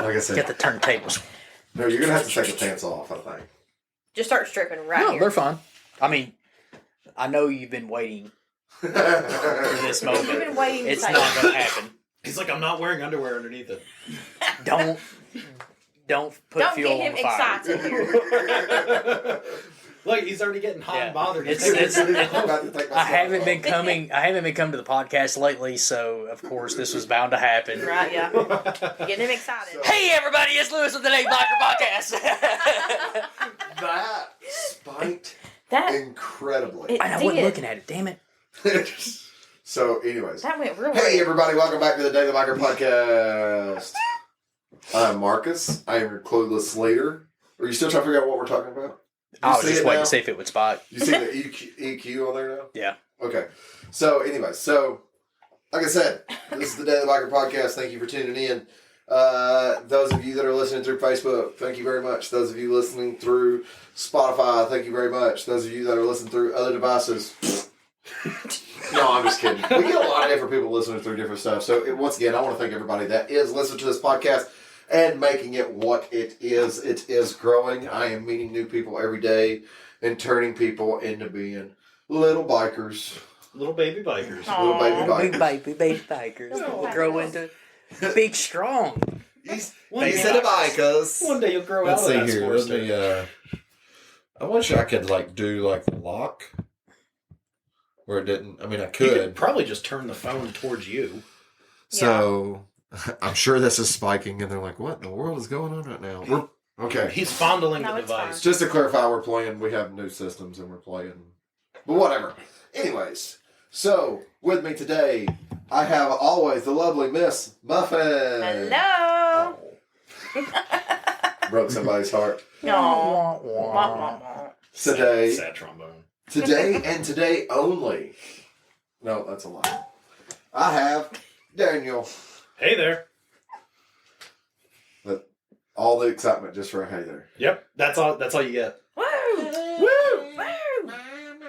like I said, Get the turntables. no, you're gonna have to take the pants off. I think. Just start stripping right No, here. they're fine. I mean, I know you've been waiting for this moment. You've been waiting to It's say not going to happen. He's like, I'm not wearing underwear underneath it. Don't put Don't fuel get him on the fire. excited here. Look, he's already getting hot and bothered. I haven't been coming to the podcast lately, so of course this was bound to happen. Right, yeah. Getting him excited. Hey everybody, it's Lewis with the Nate Biker Podcast. That spiked That incredibly. I wasn't looking at it, damn it. So, anyways. That went real Hey weird. everybody, welcome back to the Daily Biker Podcast. I'm Marcus. I am your clueless leader. Are you still trying to figure out what we're talking about? I was just waiting to see if it would spike. You see the EQ on there now? Yeah. Okay. So, anyway, like I said, this is the Daily Biker Podcast. Thank you for tuning in. Those of you that are listening through Facebook, thank you very much. Those of you listening through Spotify, thank you very much. Those of you that are listening through other devices, no, I'm just kidding. We get a lot of different people listening through different stuff. So, once again, I want to thank everybody that is listening to this podcast and making it what it is. It is growing. I am meeting new people every day and turning people into being little bikers. Little baby bikers. Aww. Little baby bikers. Baby bikers. Aww. Grow into big, strong. One Instead of bikers. One day you'll grow Let's out of see that here. sports Let me, stick. I wish I could do the lock where it didn't. I mean, I You could. could probably just turn the phone towards you. So I'm sure this is spiking, and they're like, "What in the world is going on right now?" Okay. He's fondling No, the it's device. fine. Just to clarify, we have new systems and we're playing. But whatever. Anyways, so with me today, I have always the lovely Miss Muffin. Hello. Broke somebody's heart. Aww. Wah, wah, wah. Today, Sad trombone. today and today only. No, that's a lie. I have Daniel. Hey there. But all the excitement just for a hey there. Yep, that's all you get. Woo. Woo! Woo.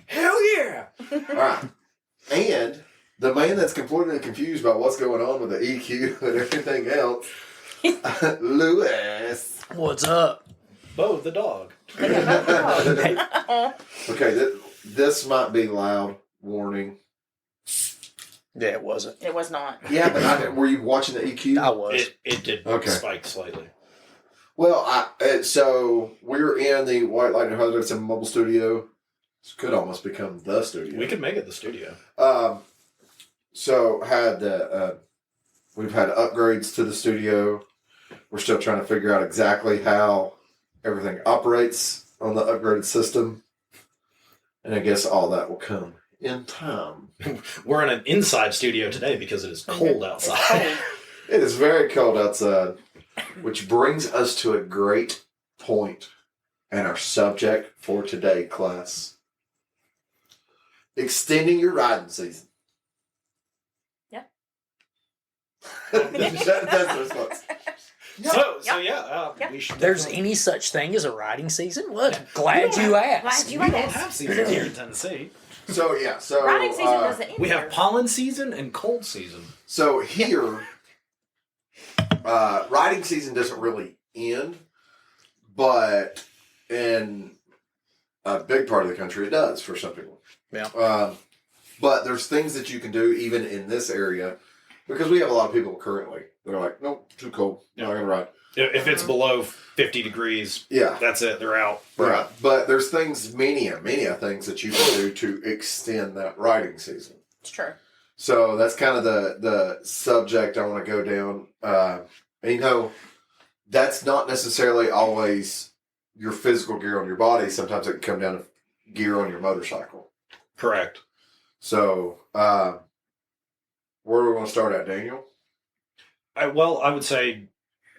Hell yeah! All right. And the man that's completely confused about what's going on with the EQ and everything else, Lewis. What's up? Bo, the dog. Okay, this might be loud. Warning. Yeah, it wasn't. It was not. Yeah, but were you watching the EQ? I was. It did Okay. spike slightly. Well, so we're in the White Lightning 107 mobile studio. This could almost become the studio. We could make it the studio. So we've had upgrades to the studio. We're still trying to figure out exactly how everything operates on the upgraded system. And I guess all that will come in time. We're in an inside studio today because it is cold outside. It is very cold outside, which brings us to a great point and our subject for today, class. Extending your riding season. Yep. That's the response. So yeah, Yep. we should. There's definitely- any such thing as a riding season? What? Glad you asked. Glad you We don't asked. have seasons here in Tennessee. So Riding season doesn't end We have here. pollen season and cold season. So here, riding season doesn't really end, but in a big part of the country, it does for some people. Yeah. But there's things that you can do even in this area because we have a lot of people currently that are like, nope, too cold. I'm not going to ride. If it's below 50 degrees, Yeah. that's it. They're out. Right. But there's things, many things that you can do to extend that riding season. It's true. So that's kind of the subject I want to go down. And that's not necessarily always your physical gear on your body. Sometimes it can come down to gear on your motorcycle. Correct. So where do we want to start at, Daniel? I would say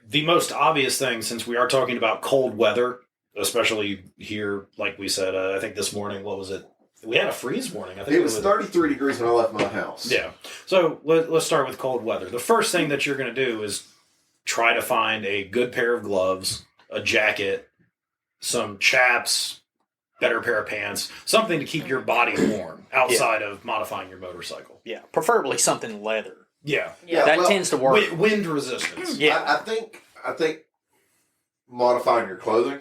the most obvious thing, since we are talking about cold weather, especially here, like we said, I think this morning, what was it? We had a freeze warning. I think It was 33 degrees when I left my house. Yeah. So let's start with cold weather. The first thing that you're going to do is try to find a good pair of gloves, a jacket, some chaps, better pair of pants, something to keep your body warm outside of modifying your motorcycle. Yeah, preferably something leather. Yeah. Yeah. That well, tends to work. Wind resistance. Yeah. I think I think modifying your clothing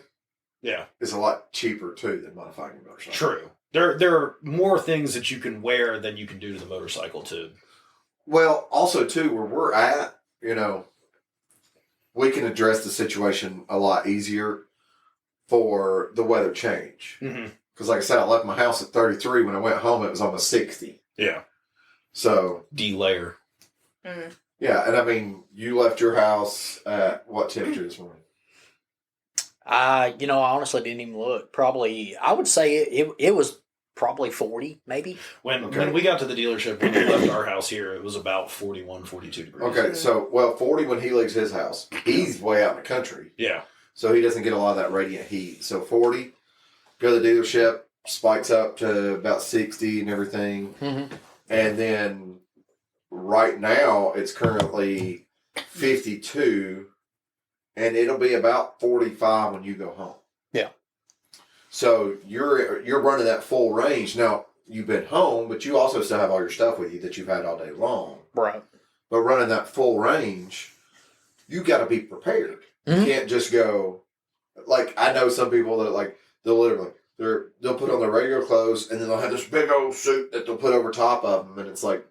Yeah. is a lot cheaper too than modifying your motorcycle. True. There are more things that you can wear than you can do to the motorcycle too. Well, also too, where we're at, we can address the situation a lot easier for the weather change. Mm-hmm. Because, like I said, I left my house at 33. When I went home, it was almost 60. Yeah. So De-layer. Mm. yeah, and I mean, you left your house at what temperature this morning? I honestly didn't even look. Probably, I would say it was probably 40, maybe. When we got to the dealership, when we left our house here, it was about 41, 42 degrees. Okay, so 40 when he leaves his house. He's way out in the country, Yeah. so he doesn't get a lot of that radiant heat. So 40, go to the dealership, spikes up to about 60 and everything, Mm-hmm. and then right now it's currently 52, and it'll be about 45 when you go home. Yeah. So you're running that full range. Now, you've been home, but you also still have all your stuff with you that you've had all day long. Right. But running that full range, you got to be prepared. Mhm. You can't just go, like, I know some people that, like, they'll put on their regular clothes, and then they'll have this big old suit that they'll put over top of them, and it's like,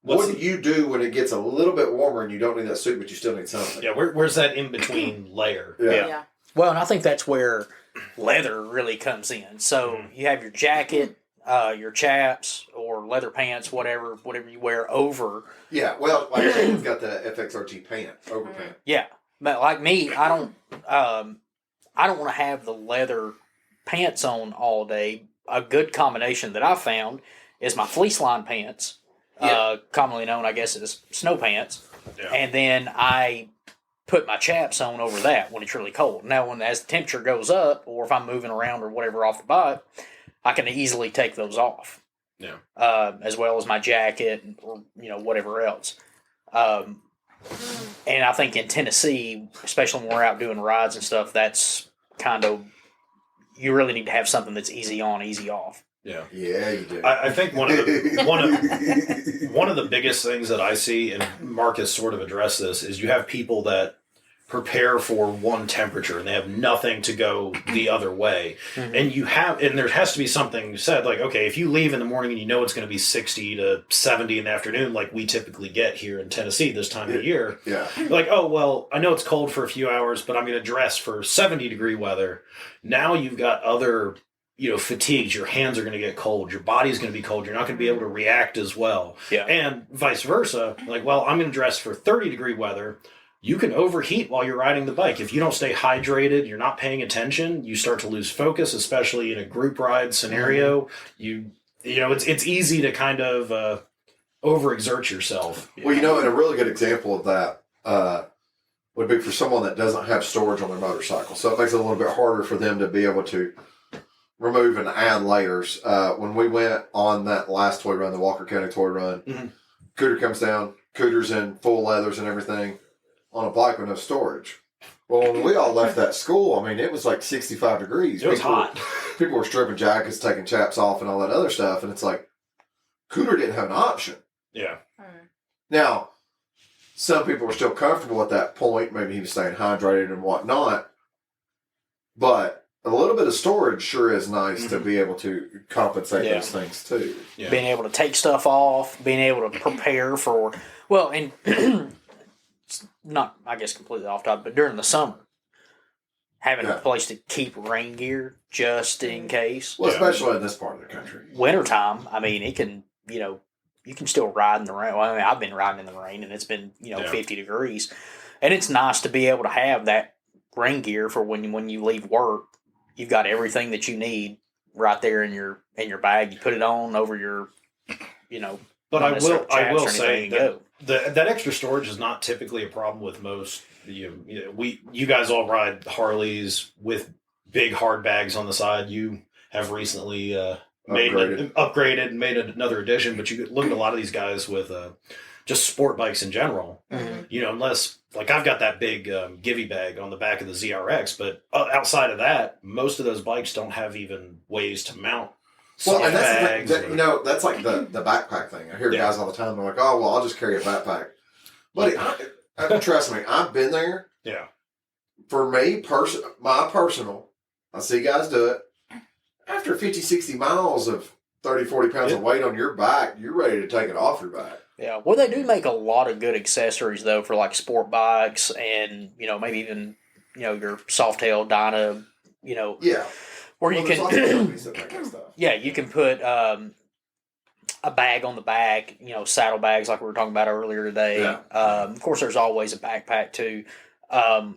what do you do when it gets a little bit warmer and you don't need that suit, but you still need something? Yeah, where's that in-between layer? Yeah. Well, and I think that's where leather really comes in. So you have your jacket, your chaps, or leather pants, whatever you wear over. Yeah, well, like Jaden's got the FXRG pant, over pant. Yeah, but like me, I don't want to have the leather pants on all day. A good combination that I found is my fleece line pants, commonly known, I guess, as snow pants, and then I put my chaps on over that when it's really cold. Now, as the temperature goes up, or if I'm moving around or whatever off the bike, I can easily take those off. Yeah. As well as my jacket or whatever else. And I think in Tennessee, especially when we're out doing rides and stuff, that's kind of, you really need to have something that's easy on, easy off. Yeah. Yeah, you do. I think one of the biggest things that I see, and Marcus sort of addressed this, is you have people that prepare for one temperature and they have nothing to go the other way. Mm-hmm. And there has to be something said, like, okay, if you leave in the morning and you know it's going to be 60 to 70 in the afternoon, like we typically get here in Tennessee this time of year. Yeah. Like, oh, well, I know it's cold for a few hours, but I'm going to dress for 70-degree weather. Now you've got other fatigues, your hands are going to get cold, your body's going to be cold, you're not going to be able to react as well. Yeah. And vice versa. Like, well, I'm going to dress for 30-degree weather. You can overheat while you're riding the bike. If you don't stay hydrated, you're not paying attention, you start to lose focus, especially in a group ride scenario. It's easy to kind of overexert yourself. Well, and a really good example of that would be for someone that doesn't have storage on their motorcycle. So it makes it a little bit harder for them to be able to remove and add layers. When we went on that last toy run, the Walker County toy run, Cooter comes down, Cooter's in full leathers and everything on a bike with no storage. Well, when we all left that school, I mean, it was like 65 degrees. It was hot. People were stripping jackets, taking chaps off and all that other stuff. And it's like, Cooter didn't have an option. Yeah. Now, some people were still comfortable at that point. Maybe he was staying hydrated and whatnot. But a little bit of storage sure is nice to be able to compensate those things too. Yeah. Being able to take stuff off, being able to prepare for, well, and it's not, I guess, completely off topic, but during the summer, having a place to keep rain gear just in case. Well, especially in this part of the country. Wintertime, I mean, it can, you can still ride in the rain. Well, I mean, I've been riding in the rain and it's been, 50 degrees. And it's nice to be able to have that rain gear for when you leave work. You've got everything that you need right there in your bag. You put it on over your, But I will say that that extra storage is not typically a problem with most. You guys all ride Harleys with big hard bags on the side. You have recently upgraded and made another addition, but you look at a lot of these guys with just sport bikes in general. Mm-hmm. Unless, like, I've got that big Givey bag on the back of the ZRX, but outside of that, most of those bikes don't have even ways to mount. Well, and that's the thing, that's like the backpack thing. I hear guys all the time. They're like, "Oh, well, I'll just carry a backpack." Buddy, trust me, I've been there. Yeah. For me, my personal, I see guys do it. After 50, 60 miles of 30, 40 pounds of weight on your back, you're ready to take it off your back. Yeah, well, they do make a lot of good accessories though for like sport bikes and maybe even your Softail Dyna, Yeah. where Well, you there's lots of can companies that make that stuff. yeah, you can put a bag on the back, saddle bags like we were talking about earlier today. Yeah. Of course, there's always a backpack too. But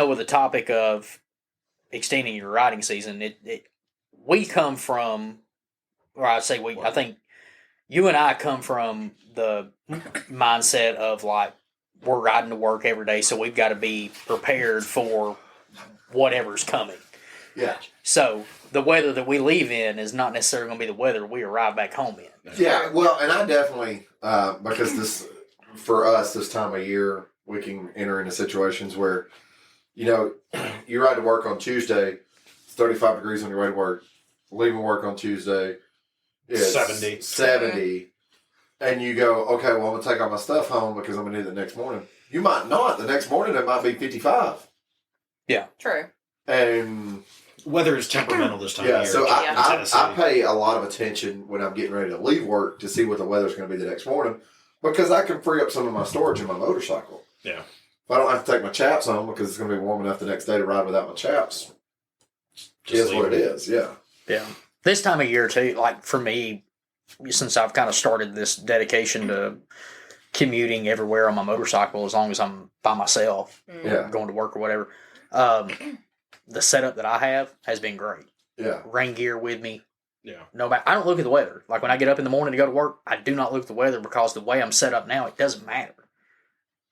with the topic of extending your riding season, we come from, or I say we, I think you and I come from the mindset of like we're riding to work every day, so we've got to be prepared for whatever's coming. Yeah. So the weather that we leave in is not necessarily going to be the weather we arrive back home in. Yeah, well, and I definitely, because for us, this time of year, we can enter into situations where, you ride to work on Tuesday, it's 35 degrees on your way to work, leaving work on Tuesday, it's 70, and you go, okay, well, I'm going to take all my stuff home because I'm going to need it the next morning. You might not. The next morning, it might be 55. Yeah. True. And weather is temperamental this time of year. So in Tennessee. I pay a lot of attention when I'm getting ready to leave work to see what the weather's going to be the next morning because I can free up some of my storage in my motorcycle. Yeah. If I don't have to take my chaps home because it's going to be warm enough the next day to ride without my chaps, Just is what it is. Yeah. Yeah. This time of year, too, like for me, since I've kind of started this dedication to commuting everywhere on my motorcycle as long as I'm by myself, Yeah. going to work or whatever, the setup that I have has been great. Yeah. Rain gear with me. Yeah. No matter, I don't look at the weather. Like when I get up in the morning to go to work, I do not look at the weather because the way I'm set up now, it doesn't matter.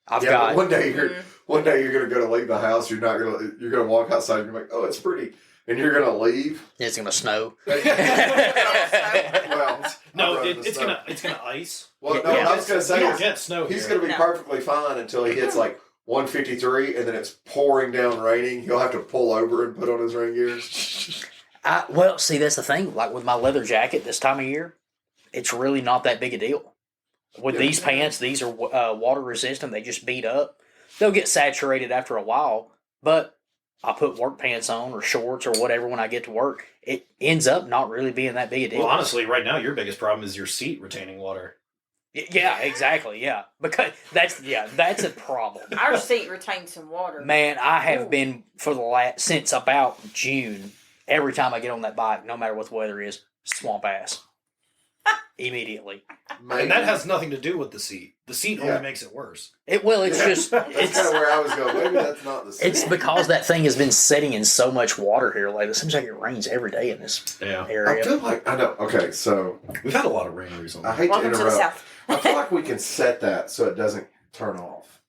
I've But got one day you're going to go to leave the house. You're going to walk outside. And you're like, oh, it's pretty, and you're going to leave. it's going to snow. Well, No, I'd rather it's snow. gonna ice. Well, no, Yeah. I was going to You say don't get snow he's here. going to be perfectly fine until he hits like 153, and then it's pouring down raining. He'll have to pull over and put on his rain gears. Well, see, that's the thing. Like with my leather jacket this time of year, it's really not that big a deal. With these pants, these are water resistant. They just beat up. They'll get saturated after a while, but I put work pants on or shorts or whatever when I get to work. It ends up not really being that big a deal. Well, honestly, right now your biggest problem is your seat retaining water. Yeah, exactly. Yeah, because that's a problem. Our seat retains some water. Man, I have been for the since about June. Every time I get on that bike, no matter what the weather is, swamp ass. Immediately. Maybe. And that has nothing to do with the seat. The seat only makes it worse. It's just That's kind of where I was going. Maybe that's not the same. it's because that thing has been sitting in so much water here lately. It seems like it rains every day in this Yeah. I area. feel like I know. Okay, so We've had a lot of rain recently. I hate Welcome to to the interrupt. South. I feel like we can set that so it doesn't turn off.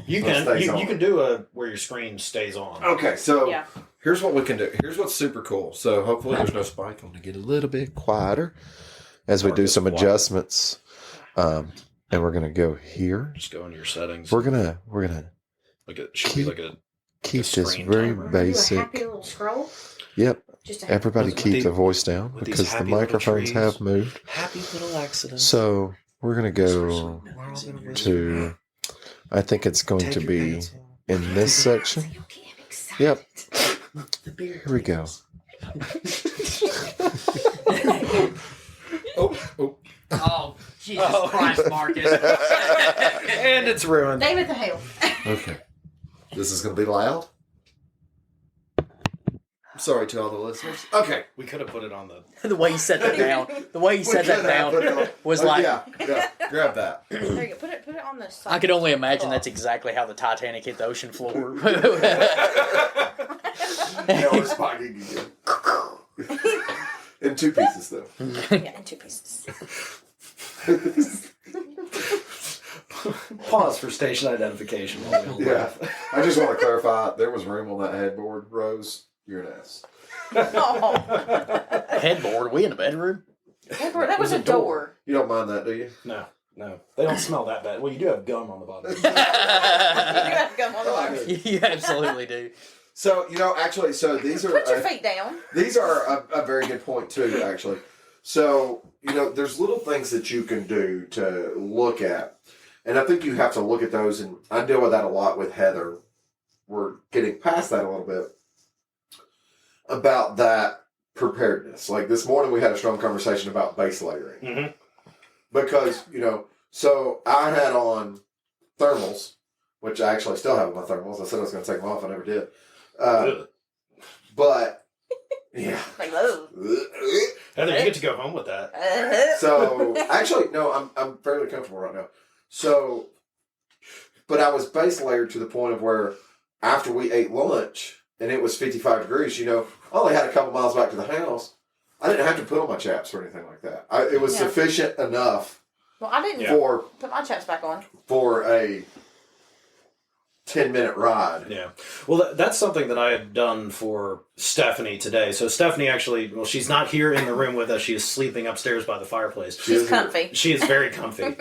You So it can stays you on. can do where your screen stays on. Okay, so Yeah. Here's what we can do. Here's what's super cool. So hopefully there's no spike. I'm going to get a little bit quieter as we do some adjustments. And we're going to go here. Just go into your settings. We're gonna Like it should be like a keep this screen very timer. Do a basic. happy little scroll. Yep. Just a Everybody With keep the- the voice down with these because the happy little microphones trees. have moved. happy little accident. So we're gonna go to. I think it's going to be in this section. Yep. Here we go. Oh, Jesus Christ, Marcus. And it's ruined. David the Hale. okay, this is going to be loud. I'm sorry to all the listeners. Okay, We could have put it on the. The way he set that down, was Oh, like, yeah, grab that. There you go. Put it on the side. I could only imagine that's exactly how the Titanic hit the ocean floor. Yeah, we're spiking again. In 2 pieces, though. Yeah, in 2 pieces. Pause for station identification. While we all Yeah, laugh. I just want to clarify. There was room on that headboard, Rose. You're an ass. Oh, Headboard, we in the bedroom? that was a door. You don't mind that, do you? No, they don't smell that bad. Well, you do have gum on the bottom. You have gum on the wire. You absolutely do. So actually, so these are Put your feet down. these are a very good point too. Actually, so there's little things that you can do to look at, and I think you have to look at those. And I deal with that a lot with Heather we're getting past that a little bit about that preparedness. Like this morning, we had a strong conversation about base layering because so I had on thermals, which I actually still have on my thermals. I said I was going to take them off. I never did. But yeah. Hello. Heather, you get to go home with that. So actually, no, I'm fairly comfortable right now. So, but I was base layered to the point of where after we ate lunch and it was 55 degrees, I only had a couple miles back to the house. I didn't have to put on my chaps or anything like that. It was sufficient enough. Well, I didn't put my chaps back on for a 10-minute ride. Yeah. Well, that's something that I had done for Stephanie today. So Stephanie actually, she's not here in the room with us. She is sleeping upstairs by the fireplace. She's comfy. She is very comfy.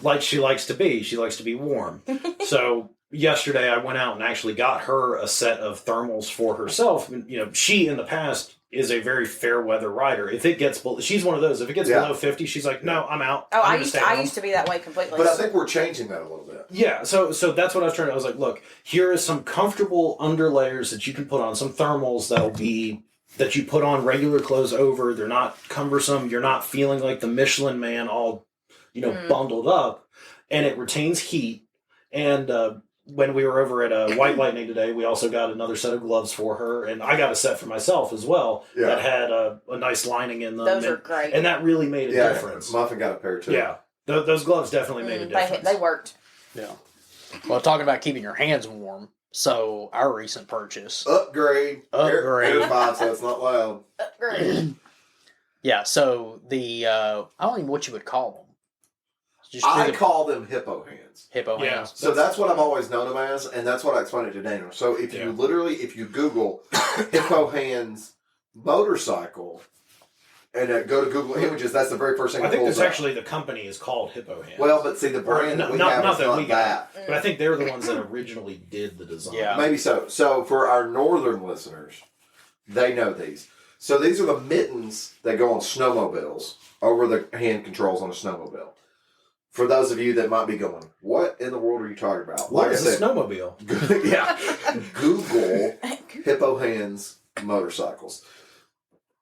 Like she likes to be. She likes to be warm. So yesterday I went out and actually got her a set of thermals for herself. She in the past is a very fair weather rider. If it gets she's one of those. If it gets below 50, she's like, no, I'm out. Oh, I used to be that way completely. But I think we're changing that a little bit. Yeah, so that's what I was trying to. I was like, look, here is some comfortable underlayers that you can put on, some thermals that you put on regular clothes over. They're not cumbersome. You're not feeling like the Michelin Man all, bundled up, and it retains heat. And when we were over at White Lightning today, we also got another set of gloves for her, and I got a set for myself as well that had a nice lining in them. Those are great, and that really made a difference. Muffin got a pair too. Yeah, those gloves definitely made a difference. They worked. Yeah. Well, talking about keeping your hands warm, so our recent purchase. Upgrade. AirPods, so it's not loud. Upgrade. Yeah, so I don't even know what you would call them. I call them hippo hands. Hippo hands. So that's what I've always known them as, and that's what I explained it to Daniel. So if you Google hippo hands motorcycle, and go to Google Images, that's the very first thing. I think there's actually the company is called Hippo Hands. Well, but see the brand that we have is not that. But I think they're the ones that originally did the design. Yeah, maybe so. So for our northern listeners, they know these. So these are the mittens that go on snowmobiles over the hand controls on a snowmobile. For those of you that might be going, what in the world are you talking about? What is a snowmobile? Yeah. Google Hippo Hands motorcycles.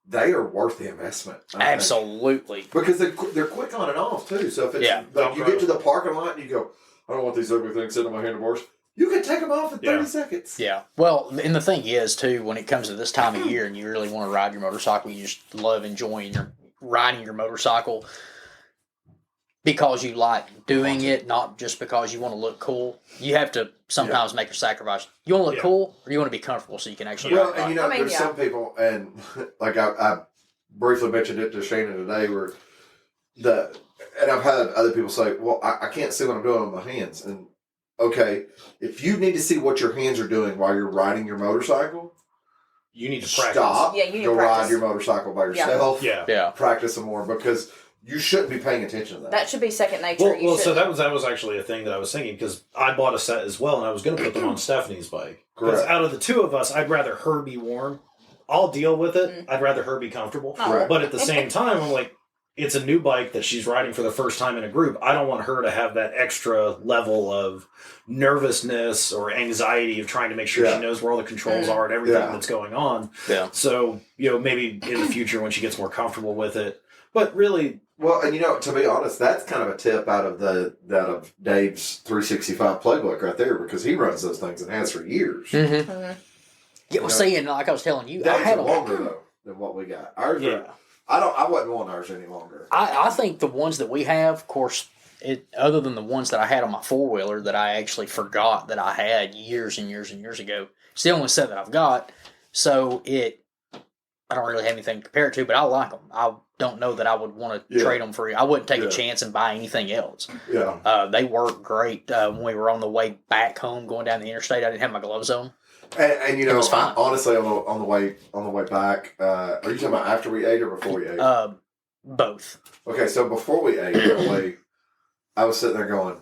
They are worth the investment. Absolutely. Because they're quick on and off, too. So if it's like you get to the parking lot and you go, I don't want these ugly things sitting on my handlebars, you can take them off in 30 seconds. Yeah. Well, and the thing is, too, when it comes to this time of year and you really want to ride your motorcycle, you just love enjoying riding your motorcycle because you like doing it, not just because you want to look cool. You have to sometimes make a sacrifice. You want to look cool, or you want to be comfortable so you can actually ride. And there's some people, and like I briefly mentioned it to Shannon today, where and I've had other people say, well, I can't see what I'm doing with my hands. And okay, if you need to see what your hands are doing while you're riding your motorcycle, you need to practice. Stop. Yeah, you need to go practice. Ride your motorcycle by yourself. Yeah. Practice some more because you shouldn't be paying attention to that. That should be second nature. Well, so that was actually a thing that I was thinking because I bought a set as well, and I was going to put them on Stephanie's bike. Because out of the two of us, I'd rather her be warm. I'll deal with it. I'd rather her be comfortable. Correct. But at the same time, I'm like, it's a new bike that she's riding for the first time in a group. I don't want her to have that extra level of nervousness or anxiety of trying to make sure she knows where all the controls are and everything that's going on. Yeah. So, maybe in the future when she gets more comfortable with it. But really... Well, and to be honest, that's kind of a tip out of Dave's 365 playbook right there because he runs those things and has for years. Mm-hmm. Mm-hmm. Yeah, well, see, and like I was telling you, Dave's I had longer though than what we got. Ours I wouldn't want ours any longer. I think the ones that we have, of course, other than the ones that I had on my 4-wheeler that I actually forgot that I had years and years and years ago, it's the only set that I've got. So I don't really have anything to compare it to, but I like them. I don't know that I would want to trade them for you. I wouldn't take a chance and buy anything else. Yeah. They work great. When we were on the way back home going down the interstate, I didn't have my gloves on. And it was fine. Honestly, on the way back, are you talking about after we ate or before we ate? Both. Okay, so before we ate, I was sitting there going,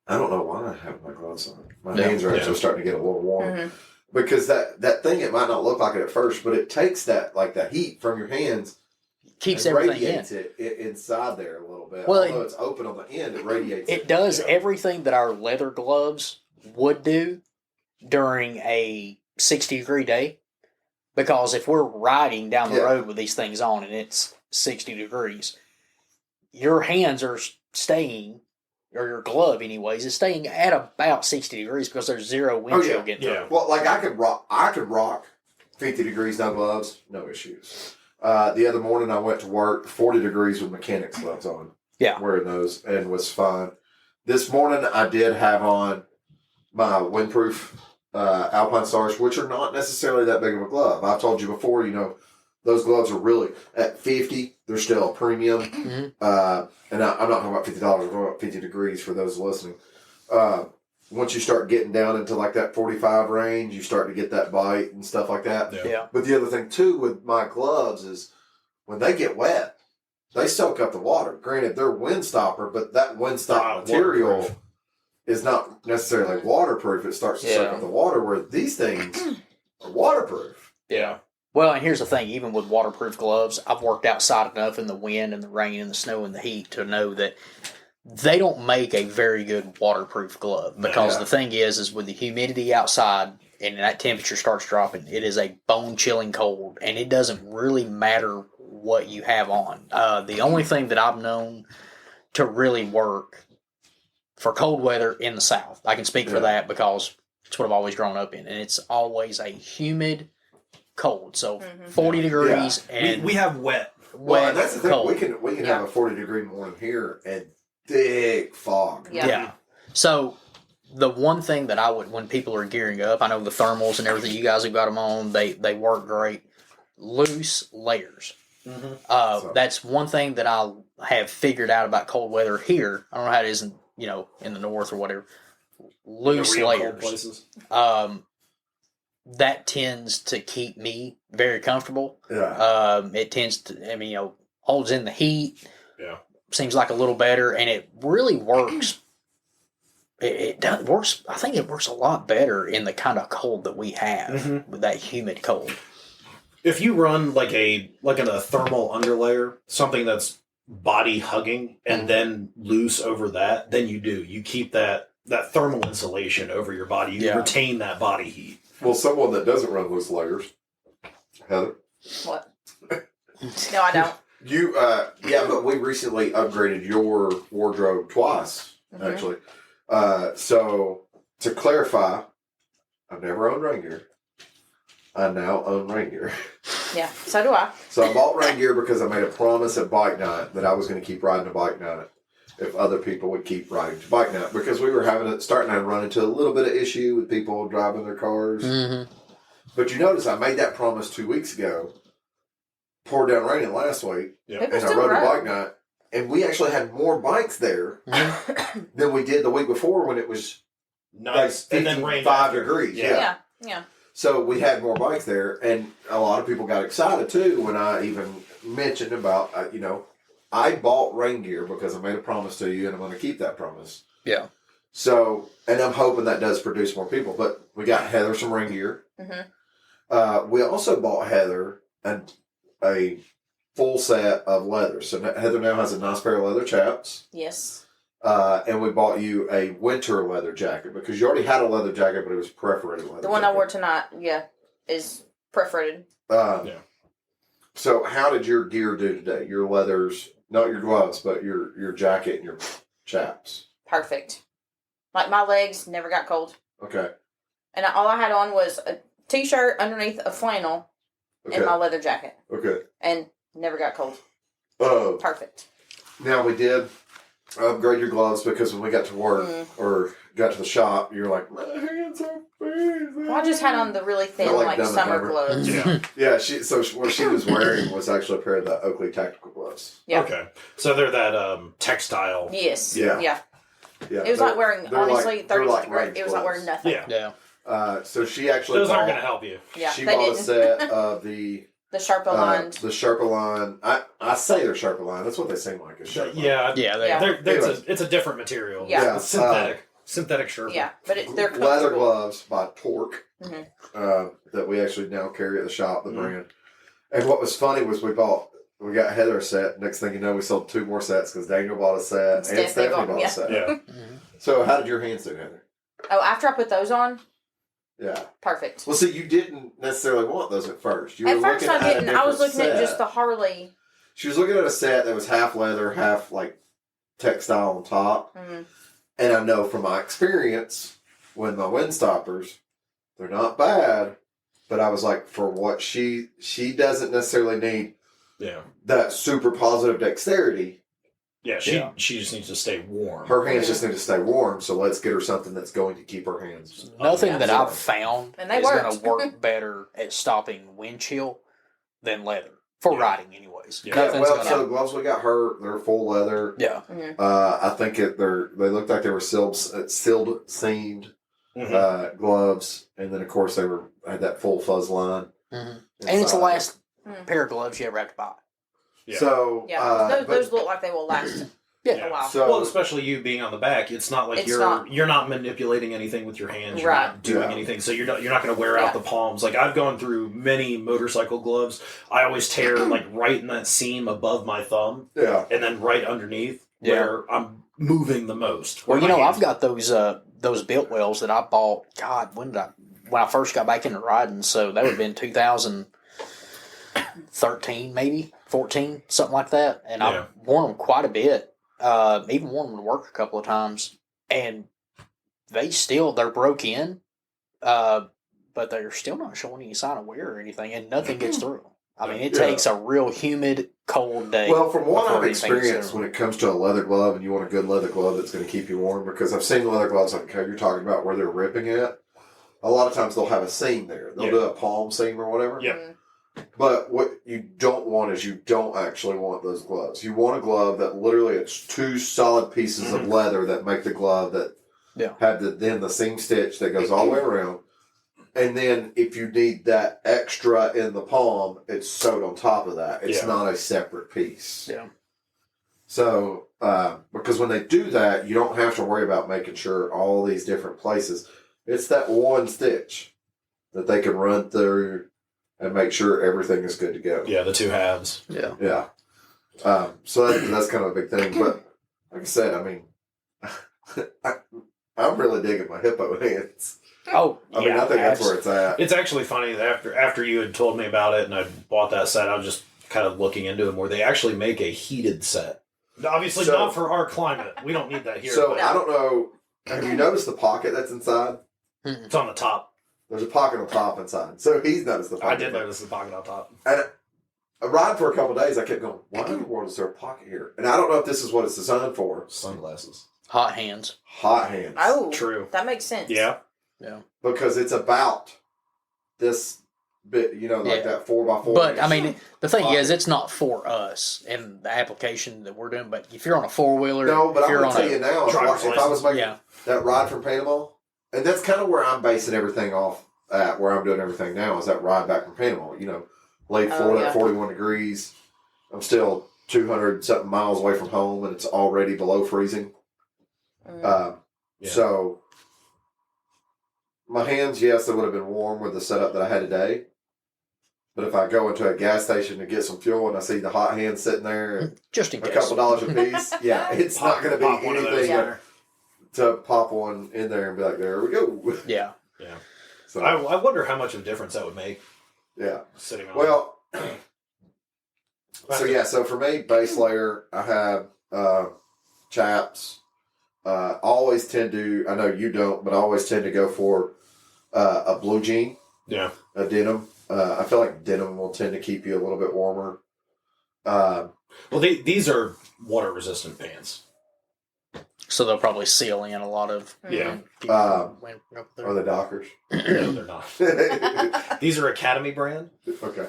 I don't know why I have my gloves on. My hands are actually starting to get a little warm. Mm-hmm. Because that thing, it might not look like it at first, but it takes that heat from your hands, keeps everything radiates it inside there a little bit. Well, although it's open on the end, it radiates. It does everything that our leather gloves would do, during a 60-degree day. Because if we're riding down the road with these things on and it's 60 degrees, your hands are staying, or your glove anyways, is staying at about 60 degrees because there's zero wind chill getting through. Well, like I could rock 50 degrees, no gloves, no issues. The other morning I went to work 40 degrees with mechanics gloves on. Yeah. Wearing those and was fine. This morning I did have on my windproof Alpine Stars, which are not necessarily that big of a glove. I've told you before, those gloves are really at 50. They're still a premium. And I'm not talking about $50. I'm talking about 50 degrees for those listening. Once you start getting down into like that 45 range, you start to get that bite and stuff like that. Yeah. But the other thing too with my gloves is when they get wet, they soak up the water. Granted, they're wind stopper, but that wind stop material is not necessarily waterproof. It starts to soak up the water, where these things are waterproof. Yeah. Well, and here's the thing. Even with waterproof gloves, I've worked outside enough in the wind and the rain and the snow and the heat to know that they don't make a very good waterproof glove. Because the thing is with the humidity outside and that temperature starts dropping, it is a bone-chilling cold, and it doesn't really matter what you have on. The only thing that I've known to really work for cold weather in the South, I can speak for that because it's what I've always grown up in, and it's always a humid cold. So 40 degrees and we have wet. Well, that's the thing. cold. We can have a 40-degree morning here and thick fog. Yeah. So the one thing that I would, when people are gearing up, I know the thermals and everything, you guys have got them on, they work great. Loose layers. That's one thing that I have figured out about cold weather here. I don't know how it is in the north or whatever. Loose layers. That tends to keep me very comfortable. Yeah. It tends to, holds in the heat. Yeah. Seems like a little better, and it really works. It works. I think it works a lot better in the kind of cold that we have with that humid cold. If you run like a thermal underlayer, something that's body hugging, and then loose over that, then you keep that thermal insulation over your body. You retain that body heat. Well, someone that doesn't run loose layers, Heather. What? No, I don't. You, but we recently upgraded your wardrobe twice, actually. So to clarify, I've never owned rain gear. I now own rain gear. Yeah, so do I. So I bought rain gear because I made a promise at bike night that I was going to keep riding to bike night if other people would keep riding to bike night, because we were starting to run into a little bit of issue with people driving their cars. But you notice I made that promise 2 weeks ago, poured down raining last week, and I rode to bike night, and we actually had more bikes there than we did the week before when it was nice, like and then rained 5 degrees. Yeah. So we had more bikes there, and a lot of people got excited too when I even mentioned about, I bought rain gear because I made a promise to you, and I'm going to keep that promise. Yeah. So, and I'm hoping that does produce more people. But we got Heather some rain gear. We also bought Heather a full set of leather. So Heather now has a nice pair of leather chaps. Yes. And we bought you a winter leather jacket because you already had a leather jacket, but it was perforated leather. The one I wore tonight, is perforated. So how did your gear do today? Your leathers, not your gloves, but your jacket and your chaps. Perfect. Like my legs never got cold. Okay. And all I had on was a t-shirt underneath a flannel and my leather jacket. Okay. And never got cold. Perfect. Now we did upgrade your gloves because when we got to work or got to the shop, you're like, my hands are freezing. Well, I just had on the really thin, like summer gloves. Yeah. So what she was wearing was actually a pair of the Oakley tactical gloves. Yeah. Okay. So they're that textile. Yes. Yeah. It was like wearing, honestly, 30 degrees. It was like wearing nothing. Yeah. So she actually those aren't going to help you. Yeah. She bought a set of the Sherpa line. The Sherpa line. I say they're Sherpa line. That's what they seem like. Is Sherpa. Yeah. Anyway. It's a different material. Yeah. It's synthetic Sherpa. Yeah, but they're comfortable. Leather gloves by Torque that we actually now carry at the shop, the brand. And what was funny was we got Heather a set. Next thing you know, we sold 2 more sets because Daniel bought a set and Stephanie bought a set. Yeah. So how did your hands do, Heather? Oh, after I put those on, Yeah. Perfect. Well, see, you didn't necessarily want those at first. You At were first, looking I at a didn't. I was different looking at set. just the Harley. She was looking at a set that was half leather, half like textile on top. Mm. And I know from my experience with my windstoppers, they're not bad. But I was like, for what she doesn't necessarily need Yeah. that super positive dexterity. Yeah, she just needs to stay warm. Her hands just need to stay warm, so let's get her something that's going to keep her hands. Nothing that I've warm. found And they is going worked. to work better at stopping wind chill than leather for riding, anyways. Yeah. Nothing's Well, gonna. so the gloves we got her, they're full leather. Yeah. Mm-hmm. I think they looked like they were sealed seamed Mhm. gloves, and then of course had that full fuzz line. And it's the inside. last Mm. pair of gloves you ever have to buy. Yeah. So Yeah, but- those look like they will last Yeah. a while. So Well, especially you being on the back, it's not like It's you're not manipulating anything with your hands. You're Right. not doing Yeah. anything, so you're not going to wear out Yeah. the palms. Like I've gone through many motorcycle gloves. I always tear like right in that seam above my thumb, yeah, and then right underneath Yeah. where I'm moving the most. Well, where my hands I've got those built wells that I bought. God, when I first got back into riding, so that would have been 2013, maybe 14, something like that. And Yeah. I've worn them quite a bit. Even worn them to work a couple of times, and they're broke in, but they're still not showing any sign of wear or anything, and nothing gets through. I mean, it Yeah. takes a real humid, cold day. Well, from what before I've anything gets experienced through. when it comes to a leather glove, and you want a good leather glove that's going to keep you warm, because I've seen leather gloves like how you're talking about where they're ripping at. A lot of times they'll have a seam there. They'll Yeah. do a palm seam or whatever. Yeah. Mm. But what you don't want is you don't actually want those gloves. You want a glove that literally it's two solid pieces of Mhm. leather that make the glove that Yeah. have the seam stitch that goes all the way around. And then if you need that extra in the palm, it's sewed on top of that. It's Yeah. not a separate piece. Yeah. So, because when they do that, you don't have to worry about making sure all these different places. It's that one stitch that they can run through and make sure everything is good to go. Yeah, the two halves. Yeah. Yeah. So that's kind of a big thing. But like I said, I mean, I'm really digging my hippo hands. Oh, I mean, I think that's where it's at. It's actually funny that after you had told me about it and I bought that set, I was just kind of looking into them where they actually make a heated set. Obviously, So- not for our climate. We don't need that here. So but I don't know. Have you noticed the pocket that's inside? it's on the top. There's a pocket on top inside. So he's noticed the pocket. I did notice the pocket on top. And I ride for a couple of days. I kept going, why in the world is there a pocket here? And I don't know if this is what it's designed for. Sunglasses. hot hands. Hot hands. Oh, True. that makes sense. Yeah. Because it's about this bit, like Yeah. that 4x4. But I mean, the thing is, it's not for us in the application that we're doing. But if you're on a 4-wheeler, no, but if I'm you're going to on tell you now, driver's if I was making yeah, that ride from Panama, and that's kind of where I'm basing everything off at, where I'm doing everything now, is that ride back from Panama. Late Oh, Florida, yeah. 41 degrees. I'm still 200 something miles away from home, and it's already below freezing. Mm. Yeah. So my hands, yes, they would have been warm with the setup that I had today. But if I go into a gas station to get some fuel and I see the hot hands sitting there at just in a case. couple dollars a piece, yeah, it's not going to Pop be one of those anything there. to pop one in there and be like, there we go. Yeah. Yeah. So, I wonder how much of a difference that would make yeah. sitting on. Well, so for me, base layer, I have chaps. Always tend to, I know you don't, but I always tend to go for a blue jean, Yeah. a denim. I feel like denim will tend to keep you a little bit warmer. Well, these are water resistant pants. So they'll probably seal in a lot of. Yeah. Wind up Are there. they Dockers? No, they're not. These are Academy brand. Okay.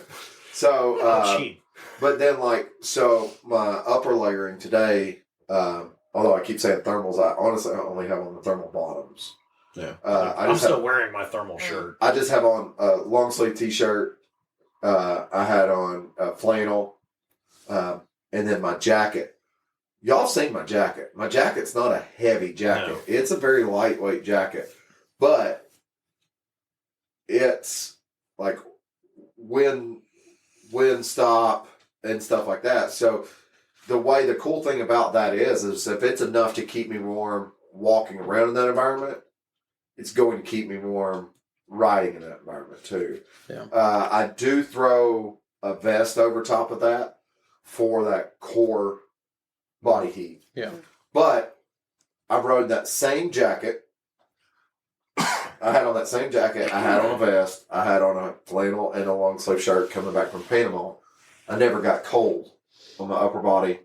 So, Cheap. but then so my upper layering today, although I keep saying thermals, I honestly only have on the thermal bottoms. Yeah. I I'm just still have, wearing my thermal shirt. I just have on a long sleeve t-shirt. I had on a flannel, and then my jacket. Y'all seen my jacket. My jacket's not a heavy jacket. No. It's a very lightweight jacket, but it's like wind stop and stuff like that. So the cool thing about that is if it's enough to keep me warm walking around in that environment, it's going to keep me warm riding in that environment too. Yeah. I do throw a vest over top of that for that core body heat. Yeah. But I rode that same jacket. I had on that same jacket. I had on a vest. I had on a flannel and a long sleeve shirt coming back from Panama. I never got cold on my upper body,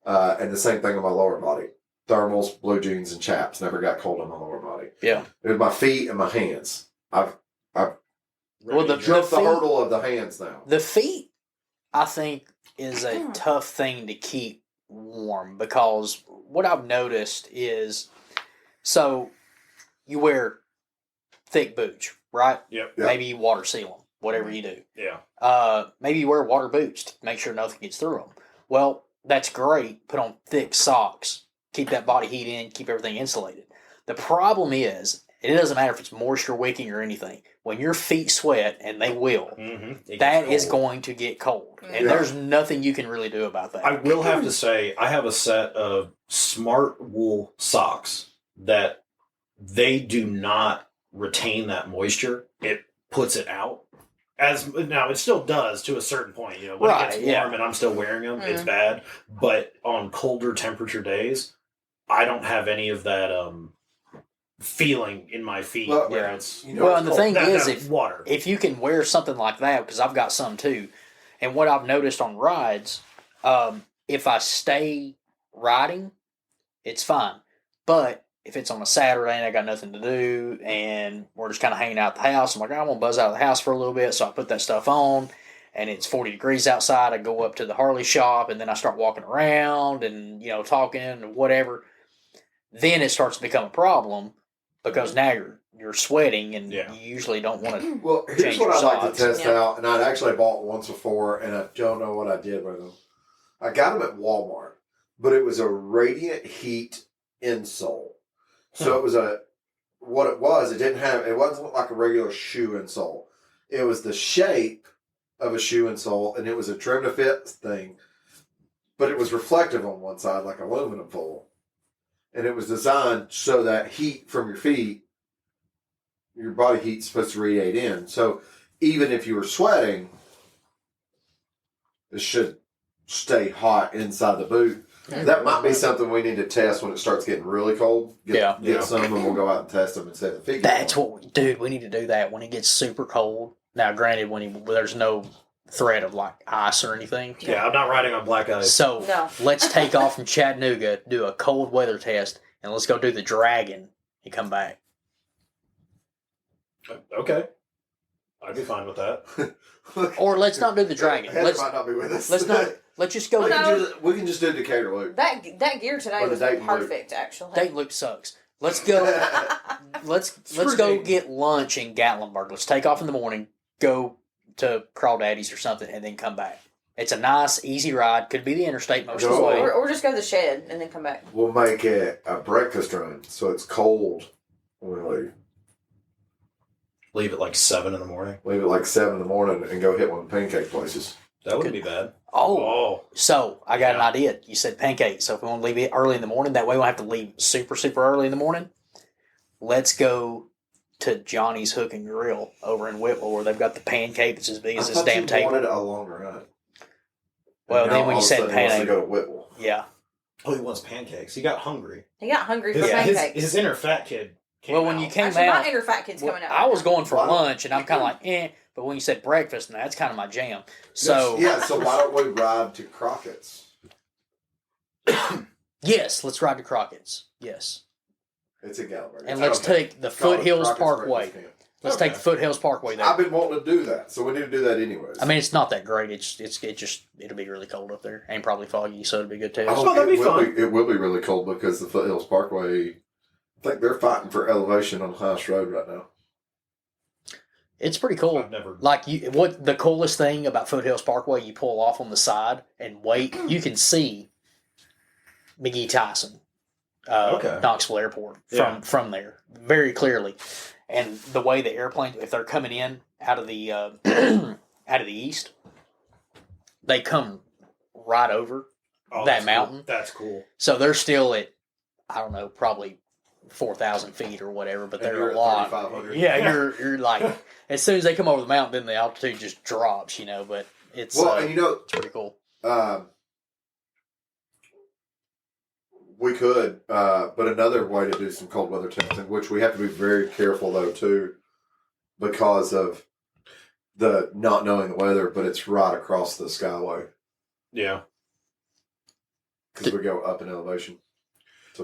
and the same thing on my lower body. Thermals, blue jeans, and chaps. Never got cold on my lower body. Yeah. It was my feet and my hands. I've Well, the jumped the feet- hurdle of the hands now. The feet, I think, is a tough thing to keep warm because what I've noticed is, so you wear thick boots, right? Yep. Yeah. Maybe you water seal them, whatever you do. Yeah. Maybe you wear water boots to make sure nothing gets through them. Well, that's great. Put on thick socks. Keep that body heat in. Keep everything insulated. The problem is, it doesn't matter if it's moisture wicking or anything. When your feet sweat, and they will, Mm-hmm. that is going to get cold. And Yeah. there's nothing you can really do about that. I will have to say, I have a set of smart wool socks that they do not retain that moisture. It puts it out. Now it still does to a certain point. You know, when Right, it gets yeah. warm and I'm still wearing them, it's bad. But on colder temperature days, I don't have any of that feeling in my feet Well, where yeah. it's You know, Well, it's and the cold. thing is, that water. if you can wear something like that, because I've got some too, and what I've noticed on rides, if I stay riding, it's fine. But if it's on a Saturday and I got nothing to do and we're just kind of hanging out at the house, I'm like, I'm going to buzz out of the house for a little bit. So I put that stuff on and it's 40 degrees outside. I go up to the Harley shop and then I start walking around and, talking and whatever. Then it starts to become a problem because now you're sweating and Yeah. you usually don't want to. Well, here's Change what your I'd like socks. to test Yeah. out, and I'd actually bought once before, and I don't know what I did with them. I got them at Walmart, but it was a Radiant Heat insole. So it was it wasn't like a regular shoe insole. It was the shape of a shoe insole, and it was a trim to fit thing, but it was reflective on one side, like aluminum foil. And it was designed so that heat from your feet, your body heat's supposed to radiate in. So even if you were sweating, it should stay hot inside the boot. That might be something we need to test when it starts getting really cold. Yeah. Get some, and we'll go out and test them instead of the feet. That's what, dude, we need to do that when it gets super cold. Now, granted, there's no threat of like ice or anything. Yeah, I'm not riding on black ice. So No. let's take off from Chattanooga, do a cold weather test, and let's go do the Dragon and come back. Okay. I'd be fine with that. Or let's not do the Dragon. Heather Let's might not be with us. let's just go. we, Well, can no. we can just do Decatur Loop. That gear today Or the was Dayton Loop. perfect, actually. Dayton Loop sucks. Let's go. Let's Screw go Dayton. get lunch in Gatlinburg. Let's take off in the morning, go to Crawdaddy's or something, and then come back. It's a nice, easy ride. Could be the interstate most of the No. way. Or just go to the shed and then come back. We'll make it a breakfast run, so it's cold when we leave. Leave at like 7 in the morning. Leave at like 7 in the morning and go hit one of the pancake places. That wouldn't be bad. Oh, so I got an Yeah. idea. You said pancakes. So if we want to leave it early in the morning, that way we won't have to leave super, super early in the morning. Let's go to Johnny's Hook and Grill over in Whitwell where they've got the pancake that's as big as I this thought damn you table. wanted a longer run. Well, And then now when all you of a said sudden he wants to pancake, go to Whitwell. yeah. Oh, he wants pancakes. He got hungry. He got hungry for His, pancakes. his inner fat kid came Well, when out. you came Actually, out, my inner fat kid's well, coming out. I was going for Why don't- lunch, and I'm kind of like, But when you said breakfast, now that's kind of my jam. So Yeah, so why don't we ride to Crockett's? yes, let's ride to Crockett's. Yes, It's in Gatlinburg. and let's take the Foothills Crockett's Parkway. breakfast camp. Let's Okay. take the Foothills Parkway there. I've been wanting to do that, so we need to do that anyways. I mean, it's not that great. It'll be really cold up there, and probably foggy, so it'll be good too. Oh, that'd it be will fun. It will be really cold because the Foothills Parkway, I think they're fighting for elevation on the highest road right now. It's pretty cool. I've never. Like what the coolest thing about Foothills Parkway, you pull off on the side and wait. You can see McGee Tyson, Okay. Knoxville Airport Yeah. from there very clearly. And the way the airplanes, if they're coming in out of the out of the east, they come right over Oh, that that's mountain. Cool. That's cool. So they're still at, I don't know, probably 4,000 feet or whatever, but And they're you're a at lot. 3,500. Yeah, you're like, as soon as they come over the mountain, then the altitude just drops, but it's, Well, and it's pretty cool. We could, but another way to do some cold weather testing, which we have to be very careful though too, because of the not knowing the weather, but it's right across the skyway Yeah. because we go up in elevation.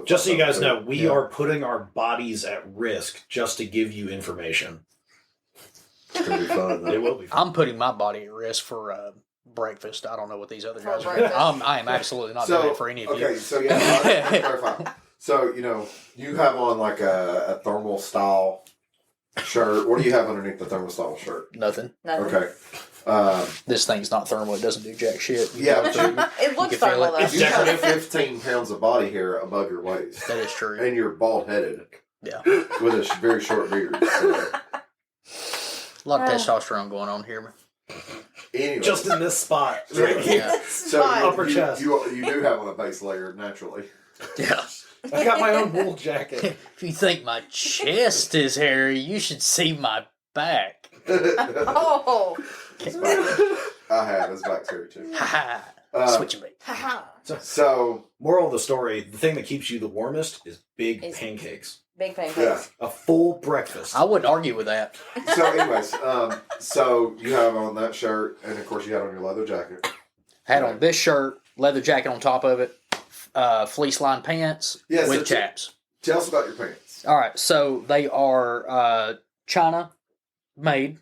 Just so you guys know, we Yeah. are putting our bodies at risk just to give you information. It's gonna be fun. It Though. will be fun. I'm putting my body at risk for breakfast. I don't know what these other guys are. breakfast. I am absolutely not doing it for any of you. Okay, so yeah, let me clarify. So you have on like a thermal style shirt. What do you have underneath the thermal style shirt? Nothing. Nothing. Okay. This thing's not thermal. It doesn't do jack shit. Yeah, It looks can feel thermal it. though. It's definitely 15 pounds of body hair above your waist, That is true. and you're bald headed. Yeah. With a very short beard. So. A lot of testosterone going on here. Anyway, Just in this spot. Yeah. Right here. Yeah. so Fine. Upper chest. You do have on a base layer naturally. Yeah. I got my own wool jacket. If you think my chest is hairy, you should see my back. Oh, I have. His back's hairy too. Ha ha. Switching me. haha. So Moral of the story, the thing that keeps you the warmest is big Is- pancakes. Big pancakes. yeah. A full breakfast. I wouldn't argue with that. So anyways, so you have on that shirt, and of course you had on your leather jacket. Had on this shirt, leather jacket on top of it, fleece lined pants Yeah, so with chaps. Tell us about your pants. All right, so they are China made,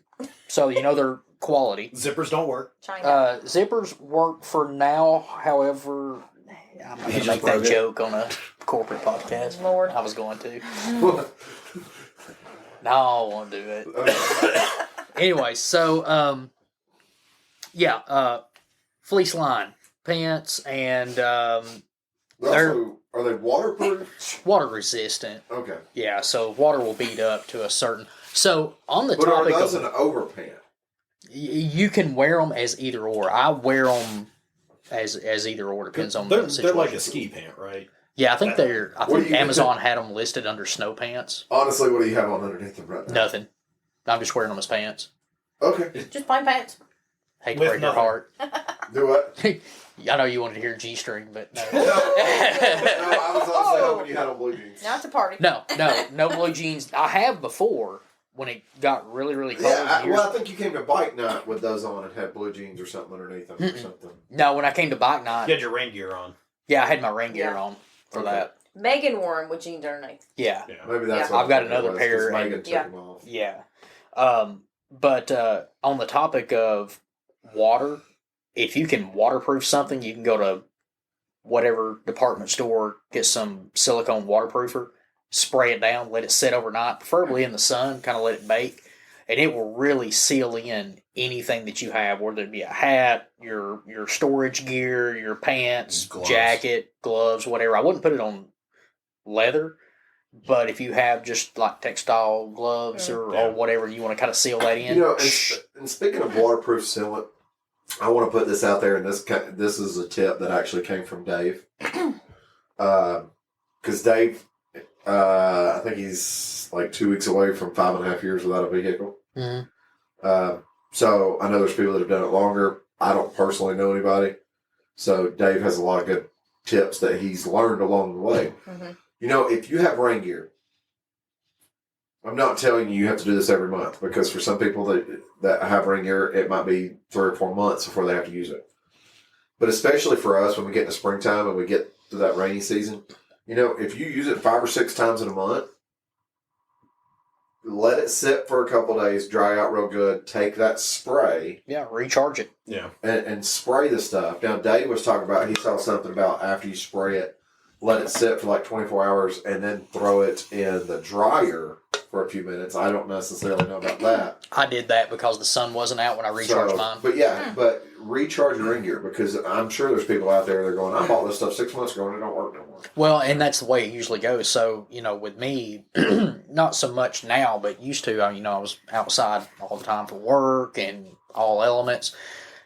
so they're quality. Zippers don't work. China. Zippers work for now, however, I'm not He going to just make that broke it. joke on a corporate podcast. Lord. I was going to. No, I won't do it. Anyway, so, fleece line pants and Also, are they waterproof? water resistant. Okay. Yeah, so water will beat up to a certain. So on the But are topic those of, an overpant? you can wear them as either or. I wear them as either or. Depends on They're the situation. like a ski pant, right? Yeah, I think they're. I What think do you- Amazon had them listed under snow pants. Honestly, what do you have on underneath them right now? Nothing. I'm just wearing them as pants. Okay. Just plain pants. Hate to With break your nothing. heart. Do what? I know you wanted to hear G-string, but no. No, I was honestly hoping you had on blue jeans. Now it's a party. No blue jeans. I have before when it got really, really cold. Yeah, years- I think you came to bike night with those on and had blue jeans or something underneath them or something. No, when I came to bike night, You had your rain gear on. yeah, I had my rain gear Yeah. on for Okay. that. Megan wore them with jeans underneath. Yeah. Yeah. Maybe that's Yeah. what I've got I think it another was, pair 'cause and- Megan took Yeah. them off. Yeah. But on the topic of water, if you can waterproof something, you can go to whatever department store, get some silicone waterproofer, spray it down, let it sit overnight, preferably in the sun, kind of let it bake, and it will really seal in anything that you have, whether it be a hat, your storage gear, your pants, Gloves. jacket, gloves, whatever. I wouldn't put it on leather. But if you have just like textile gloves or whatever, you want to kind of seal that in. And speaking of waterproof sealant, I want to put this out there, and this is a tip that actually came from Dave. Because Dave, I think he's like 2 weeks away from 5.5 years without a vehicle. Mhm. So I know there's people that have done it longer. I don't personally know anybody. So Dave has a lot of good tips that he's learned along the way. Mm-hmm. If you have rain gear, I'm not telling you have to do this every month, because for some people that have rain gear, it might be 3 or 4 months before they have to use it. But especially for us, when we get into springtime and we get to that rainy season, if you use it 5 or 6 times in a month, let it sit for a couple days, dry out real good, take that spray Yeah, recharge it. Yeah. and spray the stuff. Now, Dave was talking about, he saw something about after you spray it, let it sit for like 24 hours and then throw it in the dryer for a few minutes. I don't necessarily know about that. I did that because the sun wasn't out when I recharged mine. But yeah, but recharge your rain gear, because I'm sure there's people out there that are going, I bought this stuff 6 months ago and it don't work no more. Well, and that's the way it usually goes. So, with me, not so much now, but used to, I was outside all the time for work and all elements.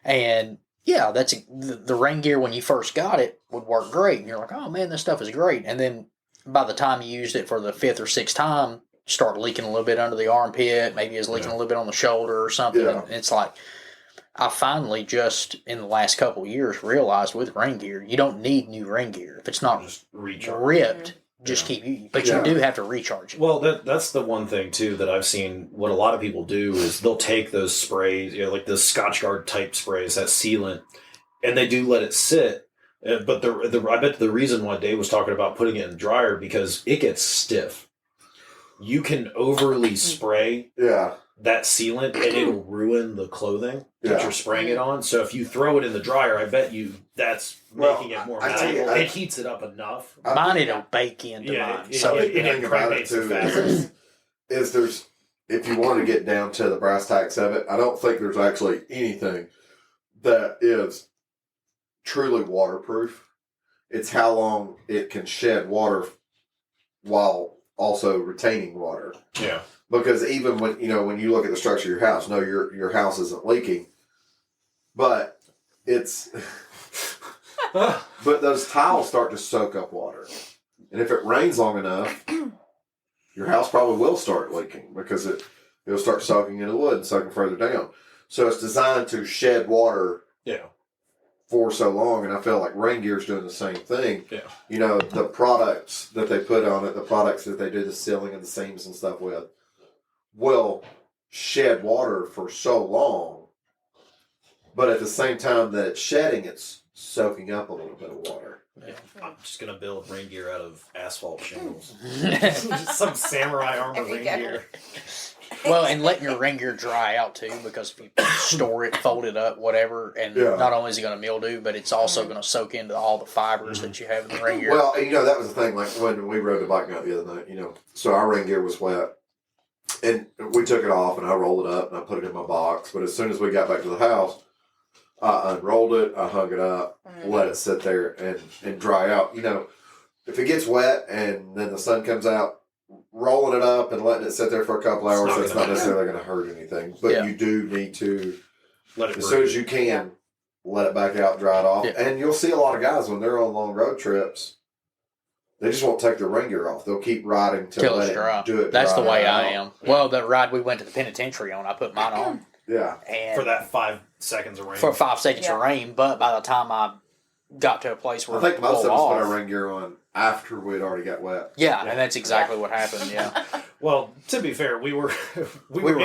And yeah, that's the rain gear when you first got it would work great. And you're like, oh man, this stuff is great. And then by the time you used it for the 5th or 6th time, start leaking a little bit under the armpit. Maybe it's leaking a little bit on the shoulder or something. Yeah. It's like, I finally just in the last couple of years realized with rain gear, you don't need new rain gear if it's not Just recharge. ripped. Just keep you, but you do have to recharge it. Well, that's the one thing too that I've seen. What a lot of people do is they'll take those sprays, like the Scotchgard type sprays, that sealant, and they do let it sit. But I bet the reason why Dave was talking about putting it in the dryer because it gets stiff. You can overly spray that sealant and it'll ruin the clothing that you're spraying it on. So if you throw it in the dryer, I bet that's making it more malleable. It heats it up enough. Mine it'll bake into mine. So So the thing about it too is there's, if you want to get down to the brass tacks of it, I don't think there's actually anything that is truly waterproof. It's how long it can shed water while also retaining water. Yeah. Because even when you look at the structure of your house, no, your house isn't leaking, but it's but those tiles start to soak up water, and if it rains long enough, your house probably will start leaking because it'll start soaking into the wood and soaking further down. So it's designed to shed water. Yeah. For so long, and I feel like rain gear is doing the same thing. Yeah. The products that they put on it, the products that they do the sealing and the seams and stuff with, will shed water for so long, but at the same time that it's shedding, it's soaking up a little bit of water. Yeah. I'm just gonna build rain gear out of asphalt shingles. Some samurai armor rain gear. Well, and letting your rain gear dry out too, because if you store it, fold it up, whatever, and not only is it going to mildew, but it's also going to soak into all the fibers that you have in the rain gear. Well, and that was the thing, like when we rode the bike out the other night, so our rain gear was wet, and we took it off, and I rolled it up, and I put it in my box, but as soon as we got back to the house, I unrolled it, I hung it up, let it sit there and dry out. If it gets wet and then the sun comes out, rolling it up and letting it sit there for a couple hours, that's not necessarily going to hurt anything. But you do need to, let it as soon as you can, let it back out, dry it off. Yeah. And you'll see a lot of guys when they're on long road trips, they just won't take their rain gear off. They'll keep riding till it's dry. That's the way I am. Well, the ride we went to the penitentiary on, I put mine on. Yeah. And for that 5 seconds of rain. For 5 seconds of rain, but by the time I got to a place where I think most of us put our rain gear on after we'd already got wet. Yeah, and that's exactly what happened. Yeah. Well, to be fair, we were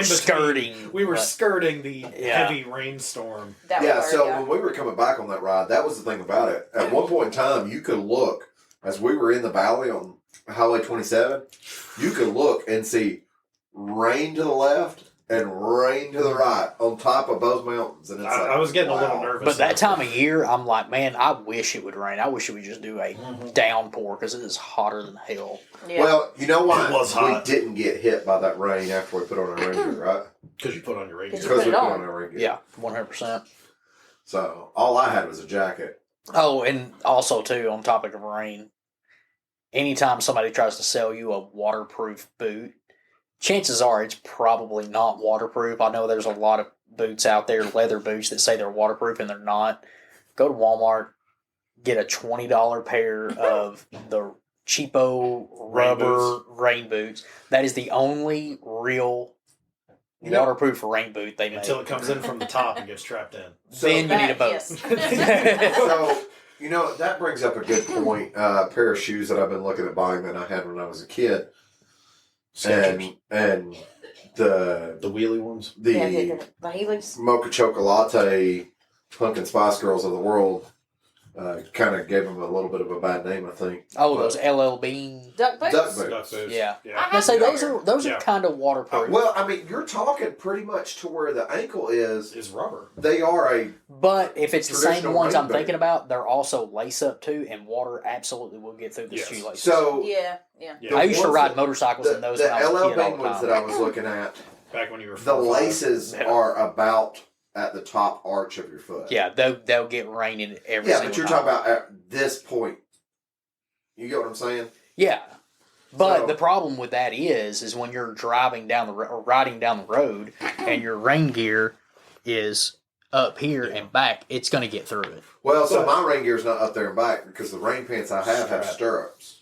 skirting. We were skirting the heavy rainstorm. When we were coming back on that ride, that was the thing about it. At one point in time, you could look as we were in the valley on Highway 27. You could look and see rain to the left and rain to the right on top of both mountains. And it's I was getting a little nervous. But that time of year, I'm like, man, I wish it would rain. I wish it would just do a downpour because it is hotter than hell. Yeah. Well, you know why it was hot. We didn't get hit by that rain after we put on our rain gear, right? Because you put on your rain gear. Because we put on our rain gear. Yeah, 100%. So all I had was a jacket. Oh, and also, too, on topic of rain, anytime somebody tries to sell you a waterproof boot, chances are it's probably not waterproof. I know there's a lot of boots out there, leather boots, that say they're waterproof and they're not. Go to Walmart, get a $20 pair of the cheapo rubber rain boots. That is the only real waterproof rain boot they make. Until it comes in from the top and gets trapped in. Then you need a boat. Yes. So, that brings up a good point. A pair of shoes that I've been looking at buying that I had when I was a kid. And the wheelie ones, the Heelys, Mocha Chocolate Pumpkin Spice Girls of the world, kind of gave them a little bit of a bad name, I think. Oh, those LL Bean duck boots. Duck boots. Yeah. I say those are kind of waterproof. Well, I mean, you're talking pretty much to where the ankle is rubber. They are but if it's the same ones I'm thinking about, they're also lace up too, and water absolutely will get through the shoelaces. So yeah. I used to ride motorcycles in those. The when I was a LL kid all Bean the ones time. that I was looking at, back when you were the laces are about at the top arch of your foot. Yeah, they'll get rain in every. Yeah, but you're talking about at this point. You get what I'm saying? Yeah, but the problem with that is when you're driving down or riding down the road, and your rain gear is up here and back, it's going to get through it. Well, so my rain gear is not up there and back because the rain pants I have stirrups.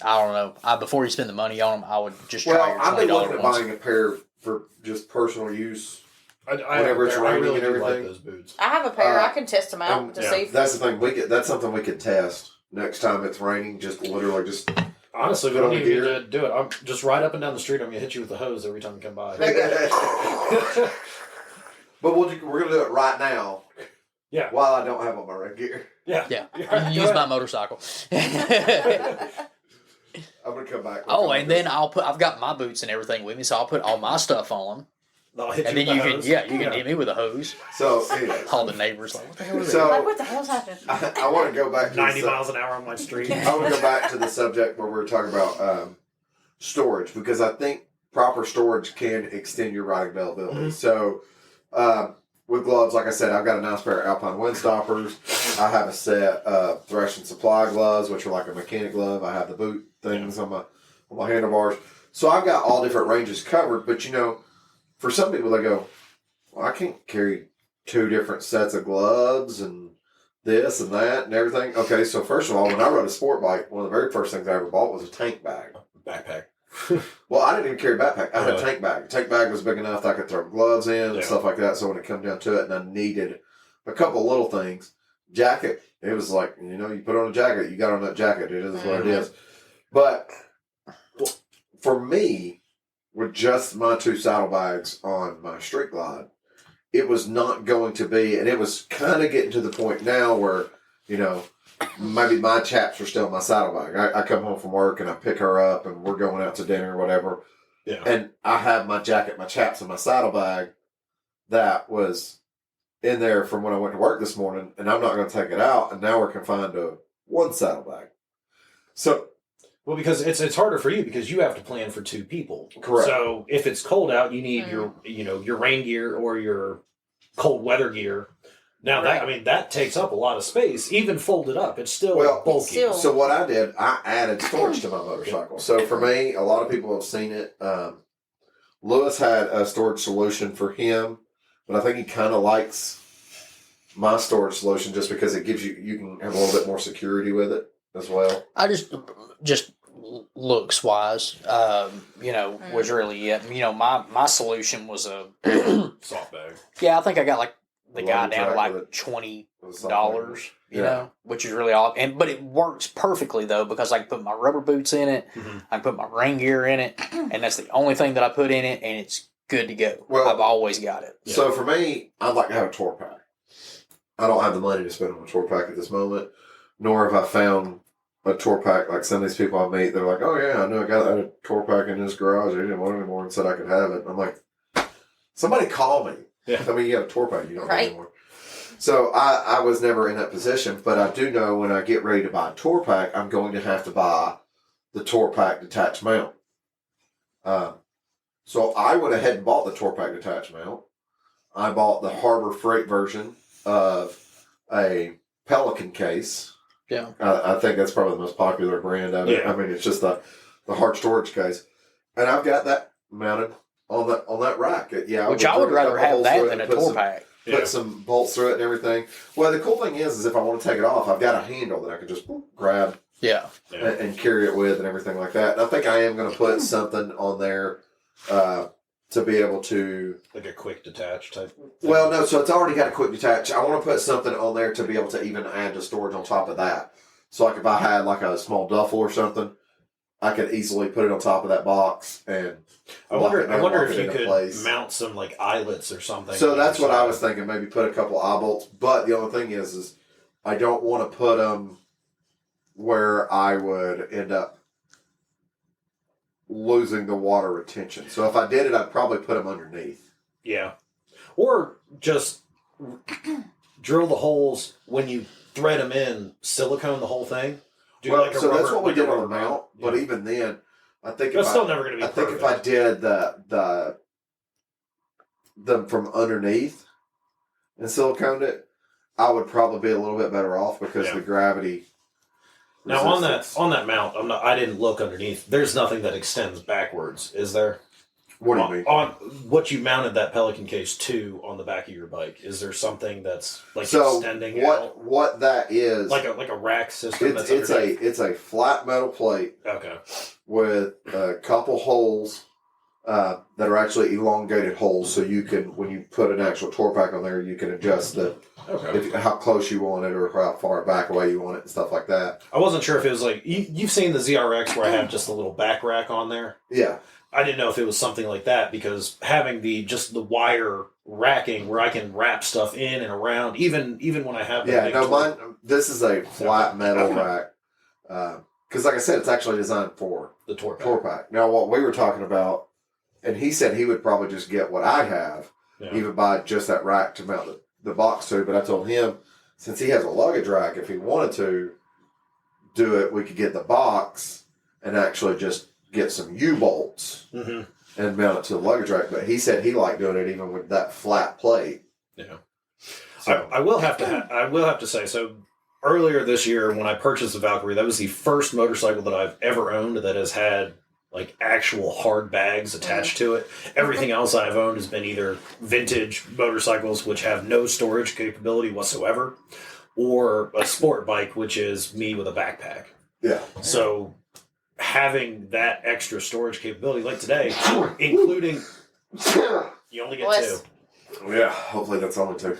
I don't know. Before you spend the money on them, I would just try Well, your I've been $20 looking at ones. buying a pair for just personal use. Whenever it's raining really and do everything. like those boots. I have a pair. I can test them out to see. That's the thing. That's something we could test next time it's raining. Just literally just. Honestly, we Put don't on even need gear. to do it. I'm just right up and down the street. I'm gonna hit you with the hose every time you come by. But we're gonna do it right now. Yeah. While I don't have on my rain gear, Yeah. Yeah, you can use my motorcycle. I'm gonna come back. Oh, and then I've got my boots and everything with me, so I'll put all my stuff on them. I'll hit And you then with you the can, hose. you can hit me with a hose. So, anyways, All the neighbors like, what the hell is So- Like, what the hell's happening? I want to go back to 90 miles an hour on my street. I want to go back to the subject where we were talking about storage, because I think proper storage can extend your riding availability. Mhm. So, with gloves, like I said, I've got a nice pair of Alpine Windstoppers. I have a set of Thresh and Supply gloves, which are like a mechanic glove. I have the boot things on my handlebars. So I've got all different ranges covered. But for some people, they go, "Well, I can't carry 2 different sets of gloves and this and that and everything." Okay, so first of all, when I rode a sport bike, one of the very first things I ever bought was a tank bag. Backpack. Well, I didn't even carry a backpack. I had Really? a tank bag. The tank bag was big enough that I could throw gloves in and Yeah. stuff like that. So when it come down to it, and I needed a couple little things, jacket. It was like, you put on a jacket, you got on that jacket. It is what it is. But for me, with just my 2 saddlebags on my street glide, it was not going to be, and it was kind of getting to the point now where, maybe my chaps are still in my saddlebag. I come home from work and I pick her up and we're going out to dinner or whatever. Yeah. And I have my jacket, my chaps in my saddlebag that was in there from when I went to work this morning, and I'm not going to take it out. And now we're confined to 1 saddlebag. So, Well, because it's harder for you because you have to plan for 2 people. Correct. So if it's cold out, you need your rain gear or your cold weather gear. Now that takes up a lot of space. Even folded up, it's still bulky. So what I did, I added storage to my motorcycle. So for me, a lot of people have seen it. Lewis had a storage solution for him, but I think he kind of likes my storage solution just because it gives you can have a little bit more security with it as well. I just looks wise, was really it. My solution was a Soft bag. Yeah, I think I got like the guy Long down to track like with $20, which is really all. But it works perfectly though, because I can put my rubber boots in it, I can put my rain gear in it, and that's the only thing that I put in it, and it's good to go. Well, I've always got it. So for me, I'd like to have a tour pack. I don't have the money to spend on a tour pack at this moment, nor have I found a tour pack like some of these people I meet. They're like, "Oh yeah, I know a guy that had a tour pack in his garage. He didn't want it anymore and said I could have it." I'm like, somebody call me. Yeah. I mean, you have a tour pack, you don't have Right. anymore. So I was never in that position, but I do know when I get ready to buy a tour pack, I'm going to have to buy the tour pack detached mount. So I went ahead and bought the tour pack detached mount. I bought the Harbor Freight version of a Pelican case. Yeah. I think that's probably the most popular brand of it. Yeah. I mean, it's just the hard storage case, and I've got that mounted on that rack. Yeah, Which I would drill a rather couple have holes that through it than a and put tour some- pack. Put some bolts through it and everything. Well, the cool thing is if I want to take it off, I've got a handle that I can just grab Yeah. and carry it with and everything like that. And I think I am going to put something on there to be able to. Like a quick detach type. Well, no, so it's already got a quick detach. I want to put something on there to be able to even add the storage on top of that. So, like if I had like a small duffel or something, I could easily put it on top of that box and. I wonder lock if it you into could place. mount some like eyelets or something. So on that's either what I side. was thinking. Maybe put a couple eye bolts. But the only thing is I don't want to put them where I would end up losing the water retention. So if I did it, I'd probably put them underneath. Yeah. Or just drill the holes when you thread them in, silicone the whole thing. Do Well, like a so that's rubber- what we like a did on the rubber mount. But Yeah. even then, I think That's if still never going to be I think perfect. if I did them from underneath and siliconed it, I would probably be a little bit better off because Yeah. the gravity. Now on resistance. that mount, I didn't look underneath. There's nothing that extends backwards, is there? What do you mean? On what you mounted that Pelican case to on the back of your bike? Is there something that's like So extending out? what that is? Like a rack system? It's a flat metal plate Okay. with a couple holes that are actually elongated holes, so you can, when you put an actual tour pack on there, you can adjust how close you want it or how far back away you want it and stuff like that. I wasn't sure if it was like you've seen the ZRX where I have just a little back rack on there. Yeah. I didn't know if it was something like that because having the wire racking where I can wrap stuff in and around, even when I have that this is a flat metal rack. Because like I said, it's actually designed for the tour pack. Now, what we were talking about, and he said he would probably just get what I have, even buy just that rack to mount the box to. But I told him, since he has a luggage rack, if he wanted to do it, we could get the box and actually just get some U-bolts and mount it to the luggage rack. But he said he liked doing it even with that flat plate. Yeah. So, I will have to say, so earlier this year when I purchased the Valkyrie, that was the first motorcycle that I've ever owned that has had like actual hard bags attached to it. Everything else I've owned has been either vintage motorcycles which have no storage capability whatsoever, or a sport bike which is me with a backpack. Yeah. So having that extra storage capability, like today, including you only get two. Yeah, hopefully that's only two.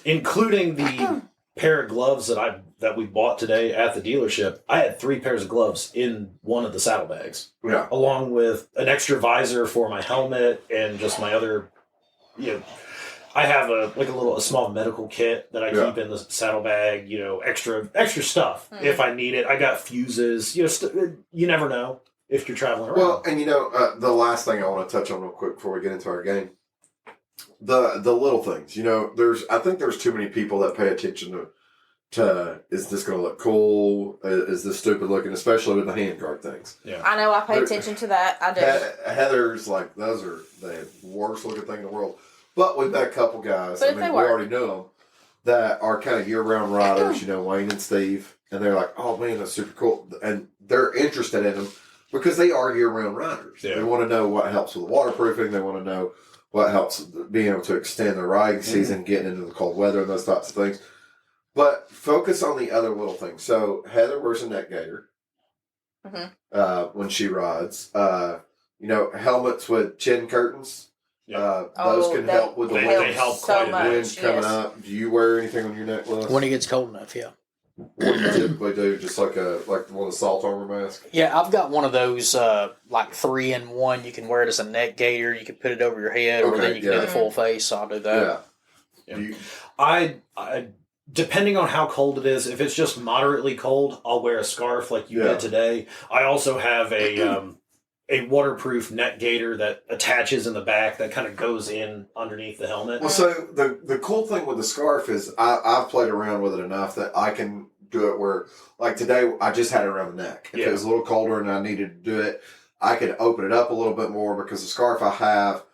Including the pair of gloves that we bought today at the dealership, I had 3 pairs of gloves in one of the saddlebags. Yeah. Along with an extra visor for my helmet and just my other, I have a small medical kit that I keep in the saddlebag, extra stuff if I need it. I got fuses, you never know if you're traveling around. Well, and the last thing I want to touch on real quick before we get into our game, the little things. I think there's too many people that pay attention to is this going to look cool? Is this stupid looking? Especially with the handguard things. Yeah, I know. I pay attention to that. I do. Heather's like, those are the worst looking thing in the world. But we've got a couple guys. We already know them that are kind of year round riders. Wayne and Steve, and they're like, oh man, that's super cool, and they're interested in them because they are year round riders. Yeah. They want to know what helps with waterproofing. They want to know what helps being able to extend their riding season, getting into the cold weather and those types of things. But focus on the other little things. So Heather wears a neck gaiter when she rides. Helmets with chin curtains. Those can help with the wind. They help so quite a bit. Wind coming up. Do you wear anything on your necklace? When it gets cold enough, yeah. What do you typically do? Just like one of the salt armor masks? Yeah, I've got one of those 3-in-1. You can wear it as a neck gaiter. You can put it over your head, or then you can do the full face. So I'll do that. Yeah. I depending on how cold it is, if it's just moderately cold, I'll wear a scarf like you did today. I also have a waterproof neck gaiter that attaches in the back that kind of goes in underneath the helmet. Well, so the cool thing with the scarf is I've played around with it enough that I can do it where, like today, I just had it around the neck. If it was a little colder and I needed to do it, I could open it up a little bit more because the scarf I have,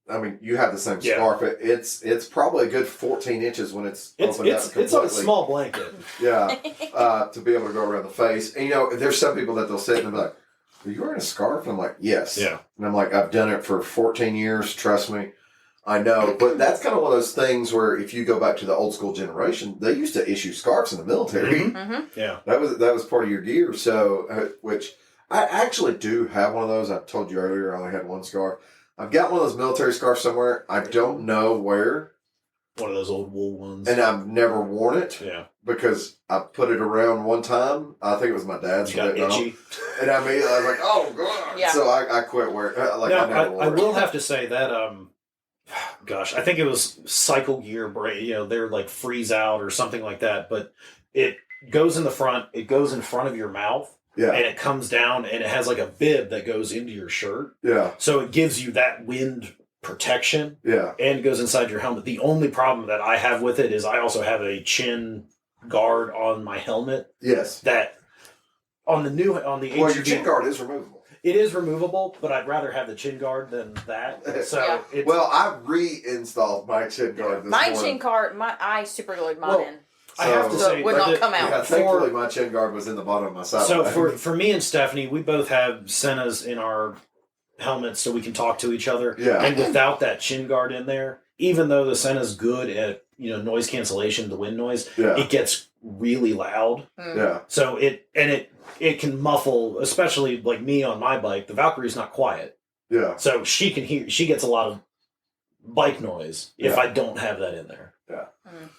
I mean, you have the same scarf. It's probably a good 14 inches when it's opened up completely. It's like a small blanket. Yeah, to be able to go around the face. And, there's some people that they'll sit and they'll be like, are you wearing a scarf? And I'm like, yes. Yeah. And I'm like, I've done it for 14 years. Trust me. I know. But that's kind of one of those things where if you go back to the old school generation, they used to issue scarves in the military. Mm-hmm. Yeah. That was part of your gear. So, which I actually do have one of those. I told you earlier I only had one scarf. I've got one of those military scarves somewhere. I don't know where. One of those old wool ones. And I've never worn it. Yeah. Because I put it around one time. I think it was my dad's. You got itchy. And I was like, oh, God. Yeah. So I quit wearing it. I will have to say that, I think it was Cycle Gear, they're like freeze out or something like that. But it goes in the front. It goes in front of your mouth. Yeah. And it comes down and it has like a bib that goes into your shirt. Yeah. So it gives you that wind protection. Yeah. And goes inside your helmet. The only problem that I have with it is I also have a chin guard on my helmet. Yes. That on the HUV, your chin guard is removable. It is removable, but I'd rather have the chin guard than that. So I reinstalled my chin guard this morning. Chin guard, I super glued mine in. I have to say, it would not come out. Yeah, thankfully, my chin guard was in the bottom of my saddle. So for me and Stephanie, we both have Sennas in our helmets so we can talk to each other. Yeah. And without that chin guard in there, even though the Senna's good at noise cancellation, the wind noise, Yeah. it gets really loud. Yeah. So it can muffle, especially like me on my bike. The Valkyrie's not quiet, Yeah. so she can hear. She gets a lot of bike noise if Yeah. I don't have that in there.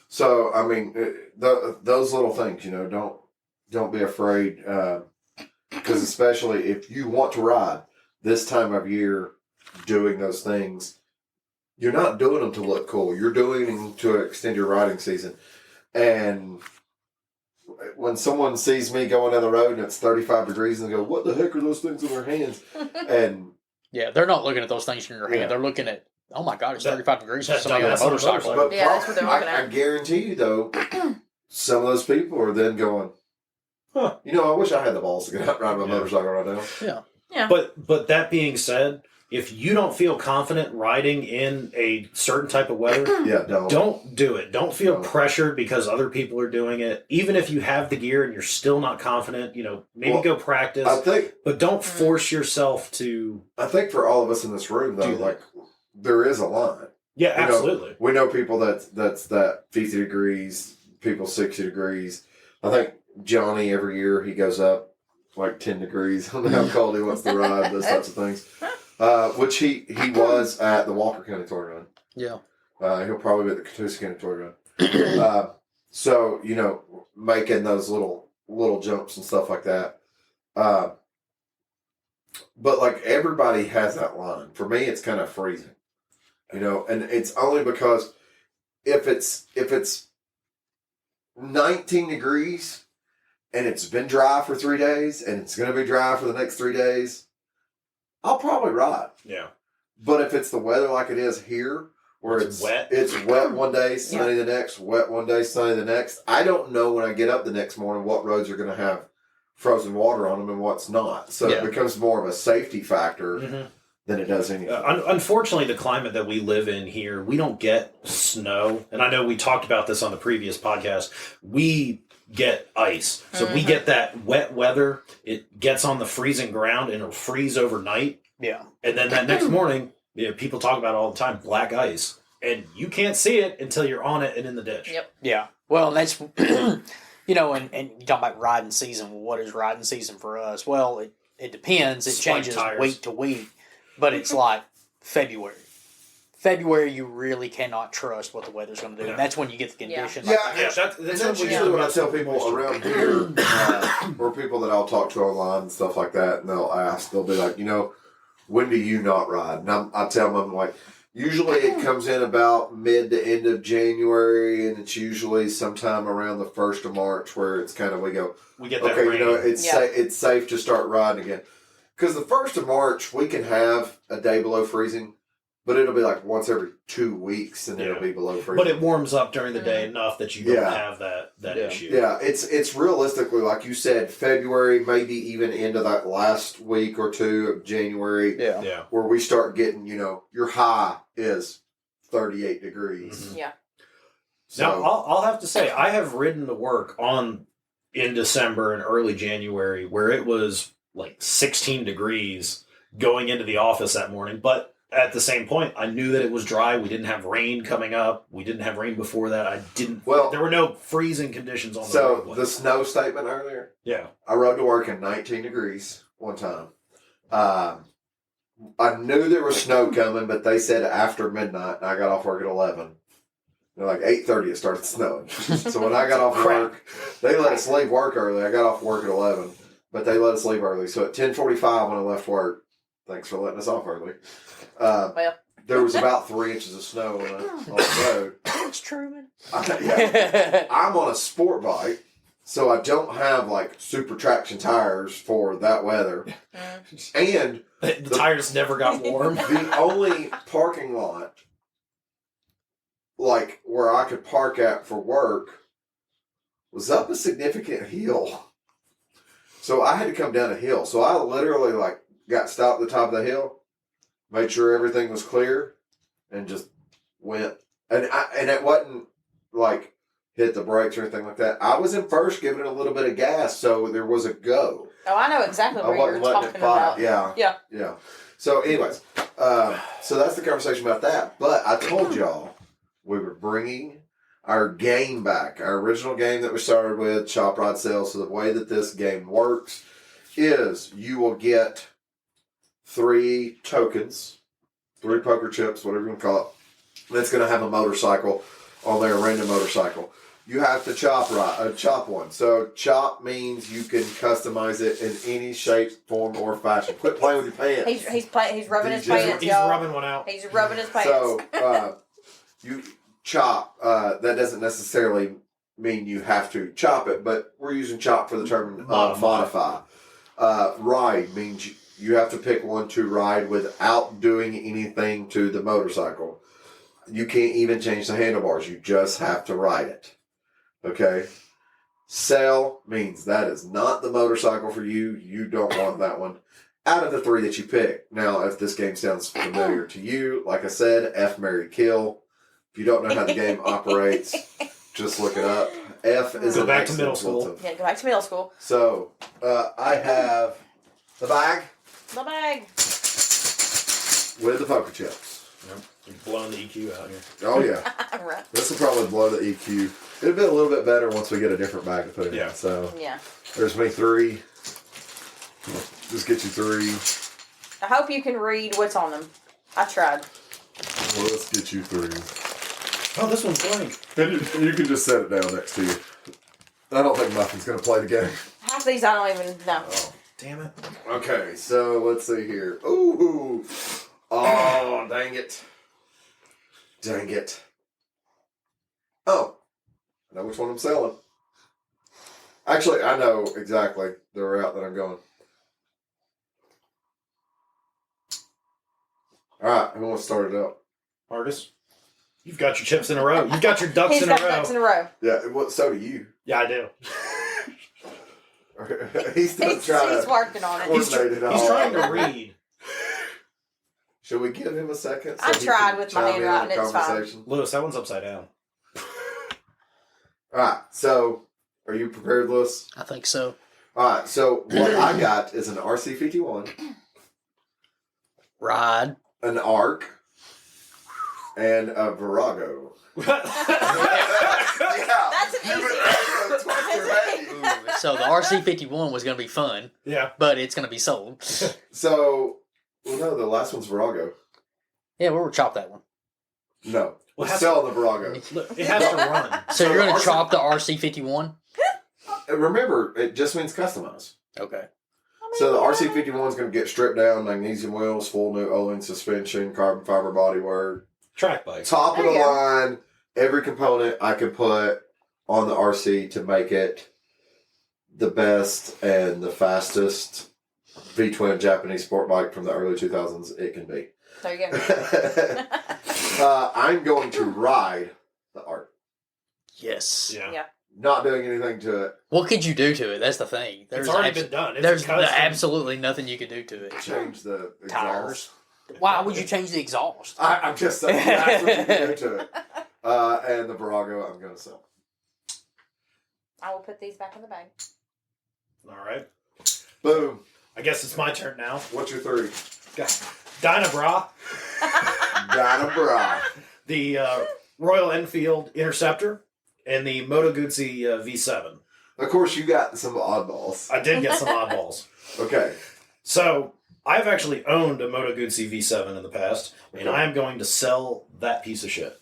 So I mean, those little things, don't be afraid, because especially if you want to ride this time of year, doing those things, you're not doing them to look cool. You're doing them to extend your riding season. And when someone sees me going down the road and it's 35 degrees and they go, "What the heck are those things in their hands?" And Yeah, they're not looking at those things in your hand. Yeah. They're looking at, oh my God, it's That- 35 degrees for that's somebody on a on a motorcycle. motorcycle. but Yeah, that's what they're looking at. I guarantee you, though, some of those people are then going, "Huh, I wish I had the balls to get out and ride my motorcycle right now." Yeah. Yeah. But that being said, if you don't feel confident riding in a certain type of weather, Yeah, don't do it. Don't feel No. pressured because other people are doing it. Even if you have the gear and you're still not confident, maybe Well, go practice. I think But don't force yourself to. for all of us in this room, though, Do that. like there is a line. Yeah, You know, absolutely. We know people that's that 50 degrees, people 60 degrees. I think Johnny every year he goes up like 10 degrees on how cold he wants to ride, those types of things. Which he was at the Walker County Toy Run. Yeah. He'll probably be at the Catoosa County Toy Run. So making those little jumps and stuff like that. But like everybody has that line. For me, it's kind of freezing. And it's only because if it's 19 degrees and it's been dry for 3 days and it's going to be dry for the next 3 days, I'll probably ride. Yeah. But if it's the weather like it is here, where It's wet. it's wet one day, sunny the next, wet one day, sunny the next, I don't know when I get up the next morning what roads are going to have frozen water on them and what's not. So Yeah. it becomes more of a safety factor Mhm. than it does anything. Unfortunately, the climate that we live in here, we don't get snow. And I know we talked about this on the previous podcast. We get ice. So we get that wet weather. It gets on the freezing ground and it'll freeze overnight. Yeah. And then that next morning, people talk about it all the time, black ice. And you can't see it until you're on it and in the ditch. Yep. Yeah. Well, and that's, and you talk about riding season. Well, what is riding season for us? Well, it depends. It Spike changes tires. week to week, but it's like February. February, you really cannot trust what the weather's going to do. Yeah. And that's when you get the condition. Yeah. That's And that's usually what I tell people around here, or people that I'll talk to online and stuff like that, and they'll be like, when do you not ride? And I tell them, I'm like, usually it comes in about mid to end of January, and it's usually sometime around the 1st of March where it's kind of, we go, We get that okay, rain. it's safe to start riding again. Because the 1st of March, we can have a day below freezing, but it'll be like once every 2 weeks, and it'll be below freezing. But it warms up during the day enough that you don't Yeah. have that issue. Yeah, it's realistically, like you said, February, maybe even into that last week or two of January, Yeah. Yeah. where we start getting, your high is 38 degrees. Mhm. Yeah. So, Now, I'll have to say, I have ridden to work in December and early January where it was like 16 degrees going into the office that morning. But at the same point, I knew that it was dry. We didn't have rain coming up. We didn't have rain before that. There were no freezing conditions on the so roadway. the snow statement earlier, Yeah. I rode to work in 19 degrees one time. I knew there was snow coming, but they said after midnight, and I got off work at 11. They're like 8:30, it started snowing. So when I got off work, they let us leave work early. I got off work at 11, but they let us leave early. So at 10:45 when I left work, thanks for letting us off early, there was about 3 inches of snow on the road. Thanks, Truman. I'm on a sport bike, so I don't have like super traction tires for that weather. And The tires never got warm. the only parking lot like where I could park at for work was up a significant hill. So I had to come down a hill. So I literally like got stopped at the top of the hill, made sure everything was clear, and just went. And it wasn't like hit the brakes or anything like that. I was in first giving it a little bit of gas, so there was a go. Oh, I know exactly I what you're wasn't letting talking it fight. about. Yeah. Yeah. Yeah. So, anyways, so that's the conversation about that. But I told y'all we were bringing our game back, our original game that we started with, Chop Rod Sales. So the way that this game works is you will get 3 tokens, 3 poker chips, whatever you want to call it. That's going to have a motorcycle on there, a random motorcycle. You have to chop one. So chop means you can customize it in any shape, form, or fashion. Quit playing with your pants. He's rubbing his DJ. pants, He's y'all. rubbing one out. He's rubbing his pants. So you chop. That doesn't necessarily mean you have to chop it, but we're using chop for the term modify. Ride means you have to pick one to ride without doing anything to the motorcycle. You can't even change the handlebars. You just have to ride it. Okay? Sell means that is not the motorcycle for you. You don't want that one. Out of the 3 that you pick. Now, if this game sounds familiar to you, like I said, F, marry, kill. If you don't know how the game operates, just look it up. F is Go an back to excellent middle school. relative. Yeah, go back to middle school. So, I have the bag The bag. with the poker chips. Yep. You're blowing the EQ out here. Oh, yeah. Right. This will probably blow the EQ. It'll be a little bit better once we get a different bag to put it Yeah. in. So, Yeah. there's me 3. Just get you 3. I hope you can read what's on them. I tried. Well, let's get you 3. Oh, this one's blank. And you can just set it down next to you. I don't think Muffin's going to play the game. Half these I don't even know. Oh. Damn it. Okay, so let's see here. Ooh. Oh, dang it. Dang it. Oh. I know which one I'm selling. Actually, I know exactly the route that I'm going. Alright, who wants to start it up? Artist, you've got your chips in a row. You've got your ducks He's in a got row. ducks in a row. Yeah, well, so do you. Yeah, I do. He's still He's trying to working on it. coordinate it all. He's trying to read. Should we give him a second? I he tried can with my chime in on handwriting, the it's fine. conversation? Lewis, that one's upside down. Alright, so are you prepared, Lewis? I think so. Alright, so what I got is an RC51, Ride. an ARC, and a Virago. That's an easy one. So the RC51 was going to be fun, Yeah. but it's going to be sold. So, well, no, the last one's Virago. Yeah, we'll chop that one. No, Well, we're has selling the Virago. Look, it has to run. So you're going the to chop the RC51? Remember, it just means customize. Okay. So the RC51 is going to get stripped down, magnesium wheels, full new O-ring suspension, carbon fiber bodywork. Track bike. Top of There the you go. line, every component I could put on the RC to make it the best and the fastest V-twin Japanese sport bike from the early 2000s it can be. There you go. I'm going to ride the ARC. Yes. Yeah. Yeah. Not doing anything to it. What could you do to it? That's the thing. It's already been done. It's There's a custom. absolutely nothing you could do to it. Change the exhaust. Tires. Why would you change the exhaust? I'm just saying, that's what you can do to it. And the Virago I'm going to sell. I will put these back in the bag. All right. Boom. I guess it's my turn now. What's your 3? Dynabra, Dynabra. the Royal Enfield Interceptor, and the Moto Guzzi V7. Of course, you got some oddballs. I did get some oddballs. Okay. So, I've actually owned a Moto Guzzi V7 in the past, and I am going to sell that piece of shit.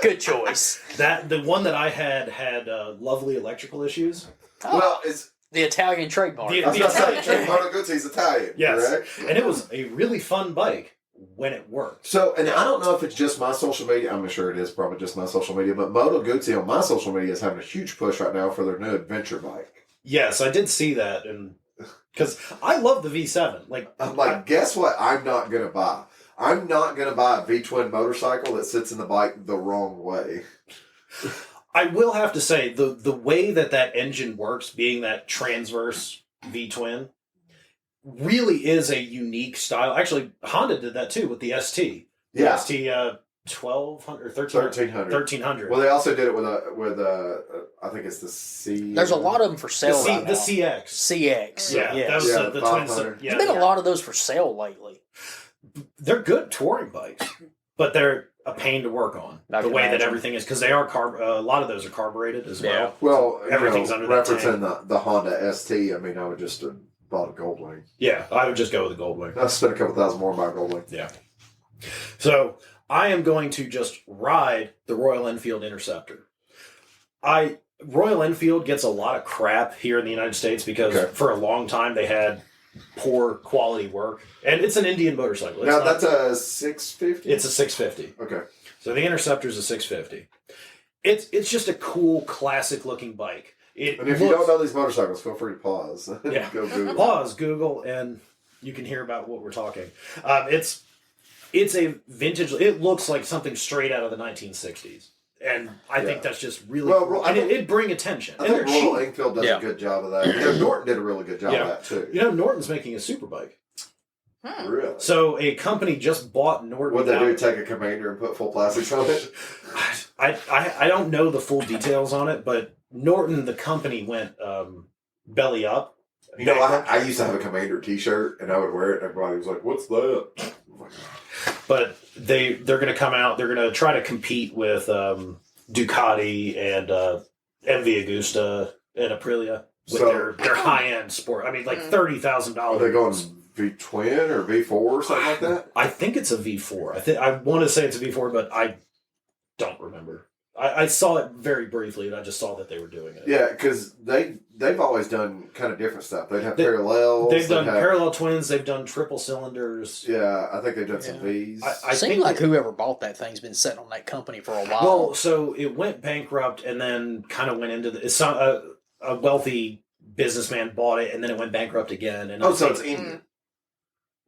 Good choice. The one that I had lovely electrical issues. Well, it's The Italian trademark. The- I was about to say, Italian- Moto Guzzi's Italian, Yes. correct? And it was a really fun bike when it worked. So, and I don't know if it's just my social media. I'm sure it is probably just my social media, but Moto Guzzi on my social media is having a huge push right now for their new adventure bike. Yes, I did see that, and because I love the V7. I'm like, guess what? I'm not gonna buy. I'm not gonna buy a V-twin motorcycle that sits in the bike the wrong way. I will have to say the way that engine works, being that transverse V-twin, really is a unique style. Actually, Honda did that too with the ST. The Yeah. ST 1,200 or 1300. 1,300. Well, they also did it with I think it's the C. There's a lot of them for sale right now. The CX. CX. Yeah, yes. that was Yeah, the the twin 500. Yeah, There's been a lot of those for sale lately. they're good touring bikes, but they're a pain to work on. I The can way that imagine. everything is, because they are a lot of those are carbureted as Yeah. well. Well, Everything's under that referencing the Honda ST. I mean, I would just have bought a Goldwing. Yeah, I would just go with the Goldwing. I spent a couple thousand more on my Goldwing. Yeah. So I am going to just ride the Royal Enfield Interceptor. Royal Enfield gets a lot of crap here in the United States because for a long time they had poor quality work, and it's an Indian motorcycle. Now that's a 650. It's a 650. Okay. So the Interceptor is a 650. It's just a cool, classic looking bike. And if you don't know these motorcycles, feel free to pause. Yeah. Go Google. Pause, Google, and you can hear about what we're talking. It's a vintage. It looks like something straight out of the 1960s, and I think that's just really cool. And it'd bring attention. I And think they're Royal cheap. Enfield does a good job of that. Norton did a really good job of that too. Norton's making a super bike. Really? So a company just bought Norton. What they do? Take a Commander and put full plastics on it? I don't know the full details on it, but Norton, the company, went belly up. You know, I used to have a Commander T-shirt, and I would wear it, and everybody was like, "What's that?" But they're going to come out. They're going to try to compete with Ducati and MV Agusta and Aprilia with their high end sport. I mean, like $30,000. Are they going V twin or V4 or something like that? I think it's a V4. I want to say it's a V4, but I don't remember. I saw it very briefly, and I just saw that they were doing it. Yeah, because they've always done kind of different stuff. They'd have parallels. They've done parallel twins. They've done triple cylinders. Yeah, I think they've done some Vs. I seems like whoever bought that thing's been sitting on that company for a while. Well, so it went bankrupt, and then kind of went into a wealthy businessman bought it, and then it went bankrupt again. And so it's Indian.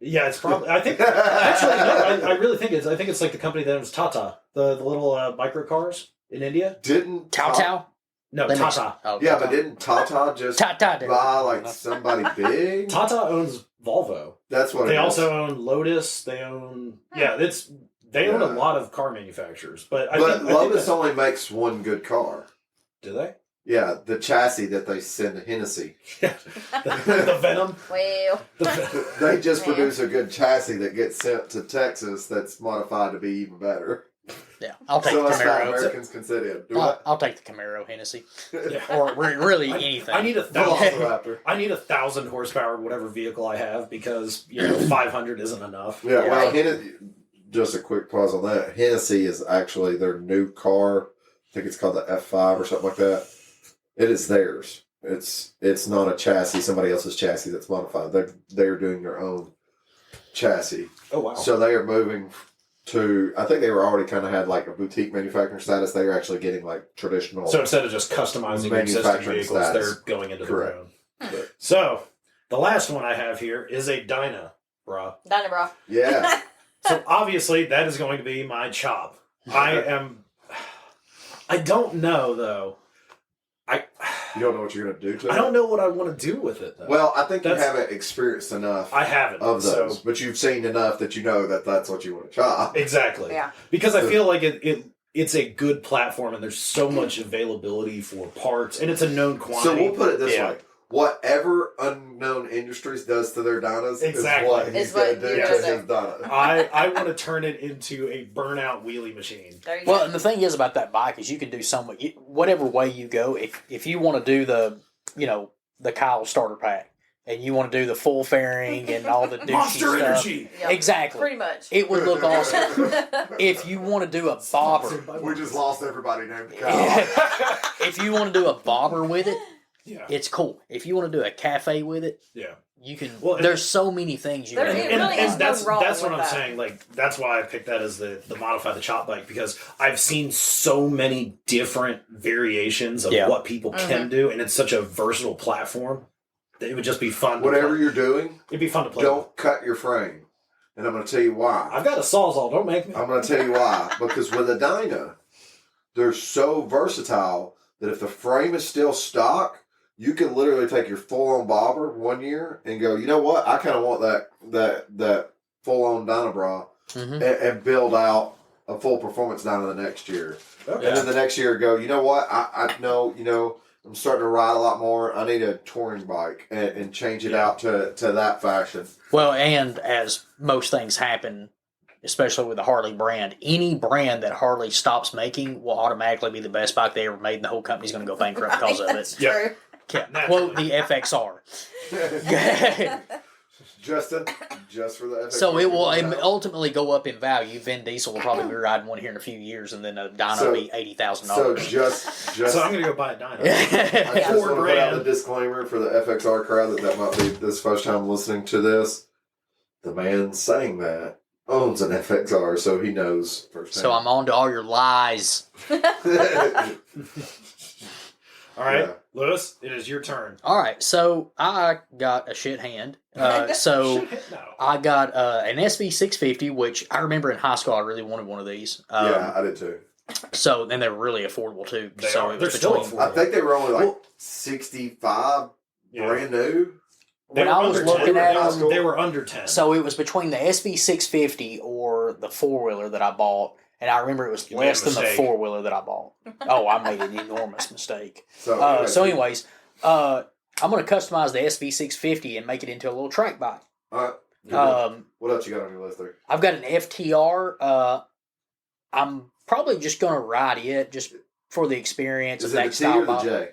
Yeah, it's probably. I think actually, no. I really think it's. I think it's like the company that owns Tata, the little micro cars in India. Didn't Tao? No, Tata. Yeah, but didn't Tata just Tata buy like somebody big? Tata owns Volvo. That's what they also own Lotus. They own they own a lot of car manufacturers. But Lotus only makes one good car. Do they? Yeah, the chassis that they send to Hennessy. the Venom. Well, they just produce a good chassis that gets sent to Texas that's modified to be even better. Yeah, I'll take so the that's how Camaro. Americans consider it. I'll take the Camaro Hennessy. Or really anything. I need 1,000. I need 1,000 horsepower, whatever vehicle I have, because 500 isn't enough. Yeah, well, just a quick pause on that. Hennessy is actually their new car. I think it's called the F5 or something like that. It is theirs. It's not a chassis, somebody else's chassis that's modified. They're doing their own chassis. Oh wow! So they are moving to. I think they were already kind of had like a boutique manufacturing status. They are actually getting like traditional. So instead of just customizing existing vehicles, they're going into their own. So the last one I have here is a Dyna Bra. Dyna Bra. Yeah. So obviously that is going to be my chop. I don't know though. You don't know what you're going to do to it? I don't know what I want to do with it, though. Well, I think you haven't experienced enough I haven't, of those, but you've seen enough that you know that that's what you want to chop. Exactly. Yeah. Because I feel like it's a good platform, and there's so much availability for parts, and it's a known quantity. So we'll put it this way. Whatever Unknown Industries does to their Dynas is what he's going to do to his Dyna. I want to turn it into a burnout wheelie machine. Well, and the thing is about that bike is you can do whatever way you go. If you want to do the Kyle starter pack and you want to do the full fairing and all the Monster stuff, Energy. Yep. Exactly, Pretty much. it would look awesome. If you want to do a bobber, we just lost everybody named Kyle. If you want to do a bobber with it. Yeah. It's cool. If you want to do a cafe with it, you can. Well, there's so many things you can do. And that's what I'm saying. Like that's why I picked that as the modify the chop bike, because I've seen so many different variations of what people can do, and it's such a versatile platform that it would just be fun. Whatever you're doing, it'd be fun to play. Don't cut your frame, and I'm going to tell you why. I've got a Sawzall. Don't make me. I'm going to tell you why. Because with a Dyna, they're so versatile that if the frame is still stock, you can literally take your full-on bobber 1 year and go, you know what? I kind of want that full-on Dyna Bra and build out a full performance down to the next year. Okay. And then the next year go, you know what? I know, I'm starting to ride a lot more. I need a touring bike and change it out to that fashion. Well, and as most things happen, especially with the Harley brand, any brand that Harley stops making will automatically be the best bike they ever made, and the whole company's going to go bankrupt because of That's it. true. Yep. Yeah. Quote the FXR. Just for the FX. So it will ultimately go up in value. Vin Diesel will probably be riding one here in a few years, and then a dyno will be $80,000. So just So I'm going to go buy a dyno. I just Ford want to put out brand. the disclaimer for the FXR crowd that might be this first time listening to this. The man saying that owns an FXR, so he knows firsthand. So I'm on to all your lies. All right, Yeah. Lewis, it is your turn. All right, so I got a shit hand. So No. I got an SV650, which I remember in high school I really wanted one of these. Yeah, I did too. So and they're really affordable too. They so are. it They're was still between. affordable. I think they were only like Well- 65 Yeah. brand new. They When were I was under 10. looking at them- They were under 10. So it was between the SV650 or the four wheeler that I bought, and I remember it was You made a less than the mistake. four wheeler that I bought. Oh, I made an enormous mistake. So, Anyways, I'm going to customize the SV650 and make it into a little track bike. all right. What else you got on your list there? I've got an FTR. I'm probably just going to ride it just for the experience Is of it that the T style or the bike. J?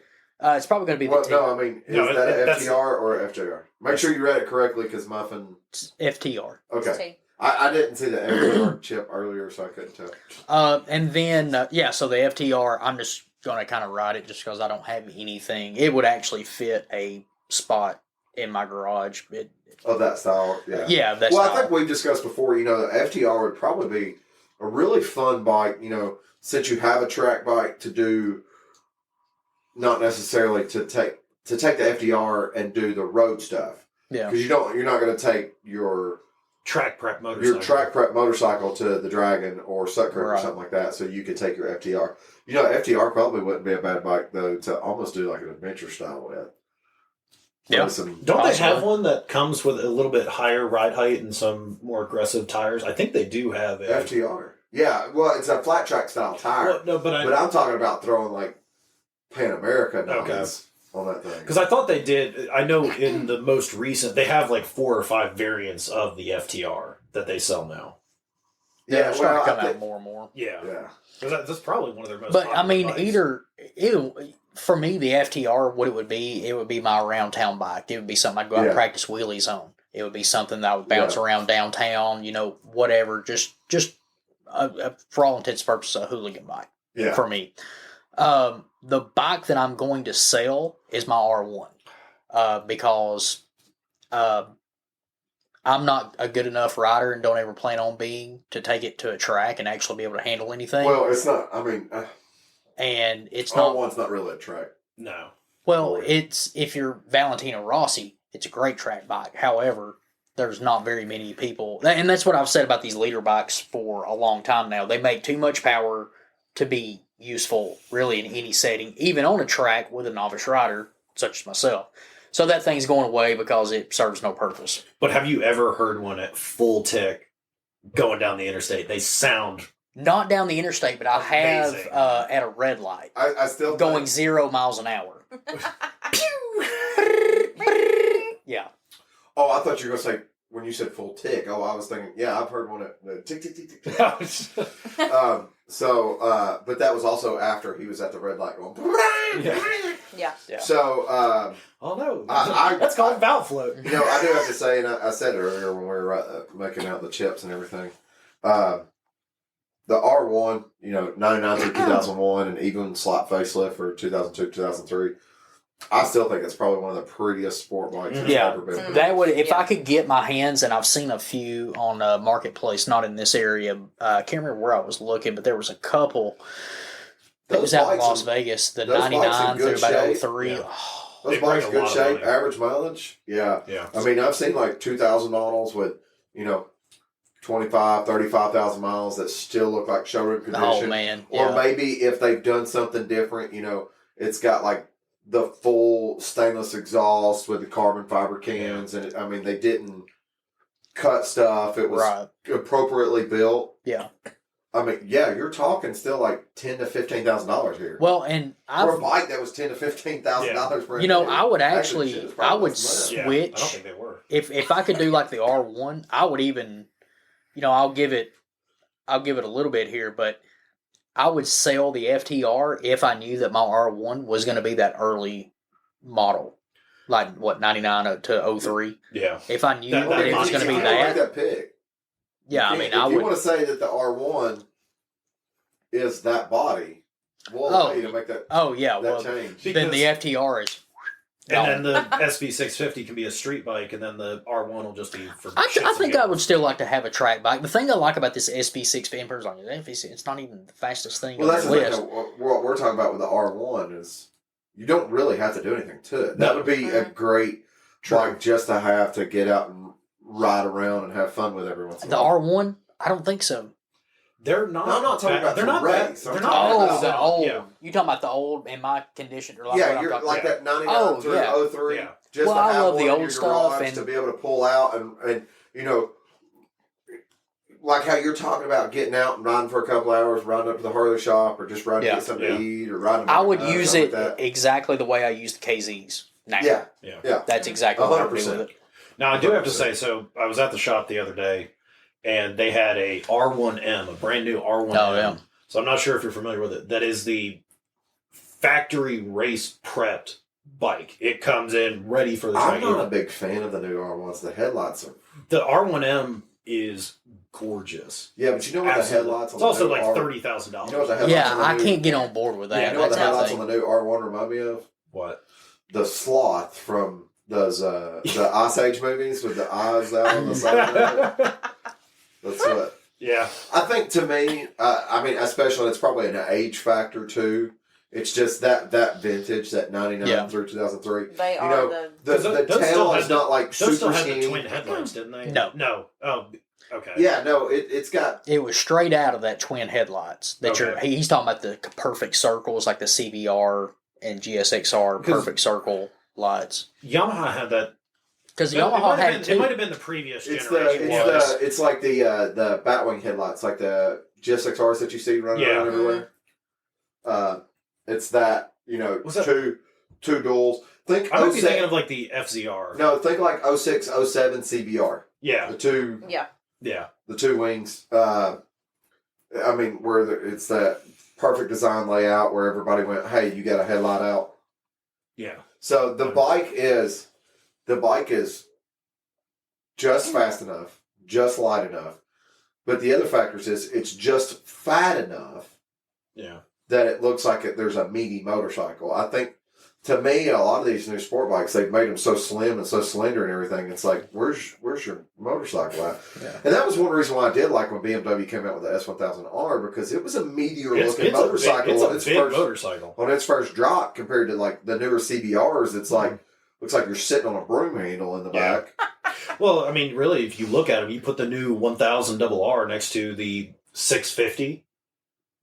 It's probably going to be the Well, T. no, I mean, is No, that an that's- FTR or an FJR? Make sure you read it correctly because Muffin. FTR. Okay. I didn't see the FTR chip earlier, so I couldn't tell. And then, so the FTR, I'm just going to kind of ride it just because I don't have anything. It would actually fit a spot in my garage. Of that style, yeah. Yeah, that's Well, I think we discussed before, the FTR would probably be a really fun bike, since you have a track bike to do, not necessarily to take the FTR and do the road stuff. Yeah. Because you're not going to take your track prep motorcycle. track prep motorcycle to the Dragon or Suck Creek or Right. something like that, so you could take your FTR. FTR probably wouldn't be a bad bike though to almost do like an adventure style with. Yeah. Don't they Possibly. have one that comes with a little bit higher ride height and some more aggressive tires? I think they do have a FTR. Yeah, well, it's a flat track style tire. Well, no, but But I'm talking about throwing like Pan America Okay. numbers on that thing. because I thought they did. I know in the most recent, they have like 4 or 5 variants of the FTR that they sell now. Yeah, Yeah, they're starting well, to I come out think- more and more. Yeah, Yeah. 'Cause that's probably one of their most. But I popular mean, bikes. either for me, the FTR, what it would be my around town bike. It would be something I'd go out and Yeah. practice wheelies on. It would be something that I would bounce around downtown. Whatever. Just for all intents and purposes, a hooligan bike Yeah. for me. The bike that I'm going to sell is my R1 because I'm not a good enough rider and don't ever plan on being to take it to a track and actually be able to handle anything. Well, it's not. I mean, And it's not R1's not really a track. no. well. It's if you're Valentino Rossi, it's a great track bike. However, there's not very many people, and that's what I've said about these leader bikes for a long time now. They make too much power to be useful, really, in any setting, even on a track with a novice rider such as myself. So that thing's going away because it serves no purpose. But have you ever heard one at full tick going down the interstate? They sound Not down the interstate, but I have Amazing. at a red light I still going think, 0 miles an hour. Yeah. Oh, I thought you were going to say when you said full tick. Oh, I was thinking. Yeah, I've heard one at tick tick tick tick. tick. But that was also after he was at the red light going. yeah. Yeah. So, Oh no, I- that's called valve float. I do have to say, and I said it earlier when we were making out the chips and everything. The R1, 99 through 2001, and even slot facelift for 2002, 2003. I still think it's probably one of the prettiest sport bikes that's Yeah. ever been. produced. That would, if Yeah. I could get my hands, and I've seen a few on Marketplace, not in this area. I can't remember where I was looking, but there was a couple that was out in bikes Las in- Vegas, the those bikes in 99 through good about shape. 03. Yeah. Oh, Those They bring bikes a good lot of shape, money. average mileage. Yeah. Yeah. I mean, I've seen like 2,000 models with, 25, 35,000 miles that still look like showroom condition. oh man. Or Yeah. maybe if they've done something different, it's got like the full stainless exhaust with the carbon fiber cans. And they didn't cut stuff. It was Right. appropriately built. Yeah. I mean, yeah, you're talking still like $10,000 to $15,000 here. Well, and for a bike that was $10,000 to $15,000 for you know, I would actually actually, shit, I would switch. Yeah, I don't switch think they were. if I could do like the R1. I would even, you know, I'll give it a little bit here, but I would sell the FTR if I knew that my R1 was going to be that early model, like what 99 to 03. Yeah. If I knew That that it was going to be You can't make that, that pick. yeah, I You mean, can't- I if you would. want to say that the R1 is that body, we'll allow you to make that, Oh yeah, that well, change. then the FTR is. And then the SV650 can be a street bike, and then the R1 will just be for. I shits and think I giggles. would still like to have a track bike. The thing I like about this SB650 like FB6, it's not even the fastest thing Well, on that's the the thing. list. Though, what we're talking about with the R1 is you don't really have to do anything to it. That No. would be a great bike just to have to get out and ride around and have fun with every once in a The while. R1, I don't think so. They're not. No, I'm not talking about They're the not race. They're I'm not. talking Oh, about- the old. Yeah. You talking about the old in my condition, or like Yeah, what I'm you're talking like about? that 99 Oh, through yeah. 03. Yeah. Just Well, to I have love one the in old your stuff garage and- to be able to pull out and you know, like how you're talking about getting out and riding for a couple hours, riding up to the Harley shop, or just riding Yeah. to get something Yeah. to eat, or riding. I would something use like it that. exactly the way I use the KZs now. Yeah. That's exactly what I do 100%. with it. Now I do have to say, so I was at the shop the other day, and they had a R1M, a brand new R1M. Oh, yeah. So I'm not sure if you're familiar with it. That is the factory race prepped bike. It comes in ready for the I'm track. not a big fan of the new R1s. The headlights are. The R1M is gorgeous. Yeah, but you know what Absolutely. the headlights on It's also the new like R- $30,000. You know what the headlights Yeah, on the I new- can't get on board with that. Yeah, you know what the That's headlights the on thing. the new R1 remind me of? What? The sloth from those the Ice Age movies with the eyes out on the side of it. That's what. Yeah. I think to me, I mean, especially it's probably an age factor too. It's just that vintage, that 99 Yeah. through 2003. They You are know, the. The Those tail still is had not like Those still super had the skinny. twin headlights, didn't they? No. No. Oh, okay. Yeah, no, it's got. It was straight out of that twin headlights. That Okay. he's talking about the perfect circles, like the CBR and GSXR Because- perfect circle lights. Yamaha had that. Because It Yamaha might have had been, two. it might have been the previous It's generation. it's like the Batwing headlights, like the GSXRs that you see running Yeah. around everywhere. It's that Was that- two duals. Think I might be 06 thinking of like the FZR. no, think like 06, 07 CBR. Yeah. The two Yeah. Yeah. the two wings. I mean, it's that perfect design layout where everybody went, "Hey, you got a headlight out." Yeah. So the bike is just fast enough, just light enough, but the other factors is it's just fat enough Yeah. that it looks like there's a meaty motorcycle. I think. To me, a lot of these new sport bikes, they've made them so slim and so slender and everything. It's like, where's your motorcycle at? Yeah. And that was one reason why I did like when BMW came out with the S1000R because it was a meteor looking motorcycle It's on a its big first motorcycle. on its first drop compared to like the newer CBRs. It's like looks like you're sitting on a broom handle in the Yeah. back. Well, I mean, really, if you look at them, you put the new 1000 R next to the 650.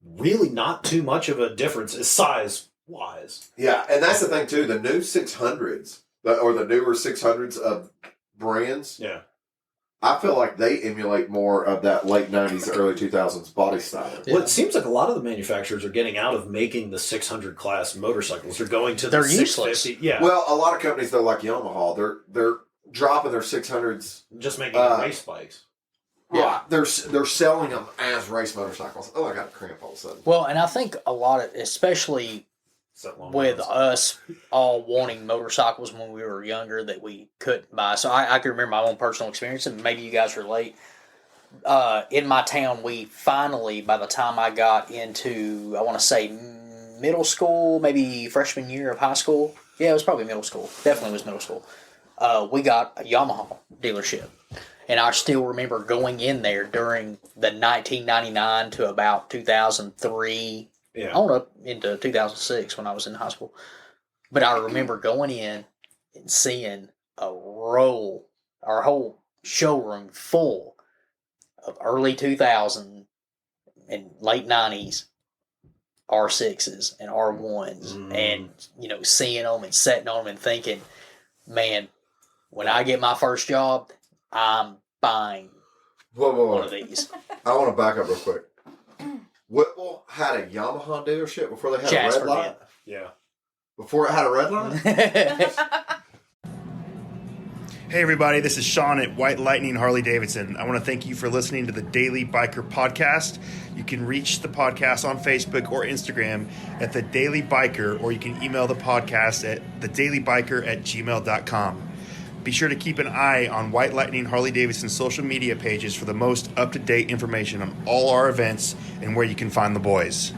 Really, not too much of a difference, size wise. Yeah, and that's the thing too. The new 600s or the newer 600s of brands, Yeah. I feel like they emulate more of that late 90s, early 2000s body style. Yeah. Well, it seems like a lot of the manufacturers are getting out of making the 600 class motorcycles. They're going to the They're 650. useless. Yeah. Well, a lot of companies though, like Yamaha, they're dropping their 600s. just making race bikes. Yeah, they're selling them as race motorcycles. Oh, I got a cramp all of a sudden. Well, and I think a lot of, especially with us all wanting motorcycles when we were younger that we couldn't buy. So I can remember my own personal experience, and maybe you guys relate. In my town, we finally, by the time I got into, I want to say middle school, maybe freshman year of high school. Yeah, it was probably middle school. Definitely was middle school. We got a Yamaha dealership. And I still remember going in there during the 1999 to about 2003, Yeah. on up into 2006 when I was in high school. But I remember going in and seeing our whole showroom full of early 2000 and late 90s R6s and R1s and, seeing them and setting on them and thinking, man, when I get my first job, I'm buying Whoa. one of these. I want to back up real quick. Whipple had a Yamaha dealership before they had Jasper a red line? Yeah. Before it had a red line? Hey everybody, this is Sean at White Lightning Harley Davidson. I want to thank you for listening to the Daily Biker Podcast. You can reach the podcast on Facebook or Instagram at The Daily Biker, or you can email the podcast at thedailybiker@gmail.com. Be sure to keep an eye on White Lightning Harley Davidson's social media pages for the most up-to-date information on all our events and where you can find the boys.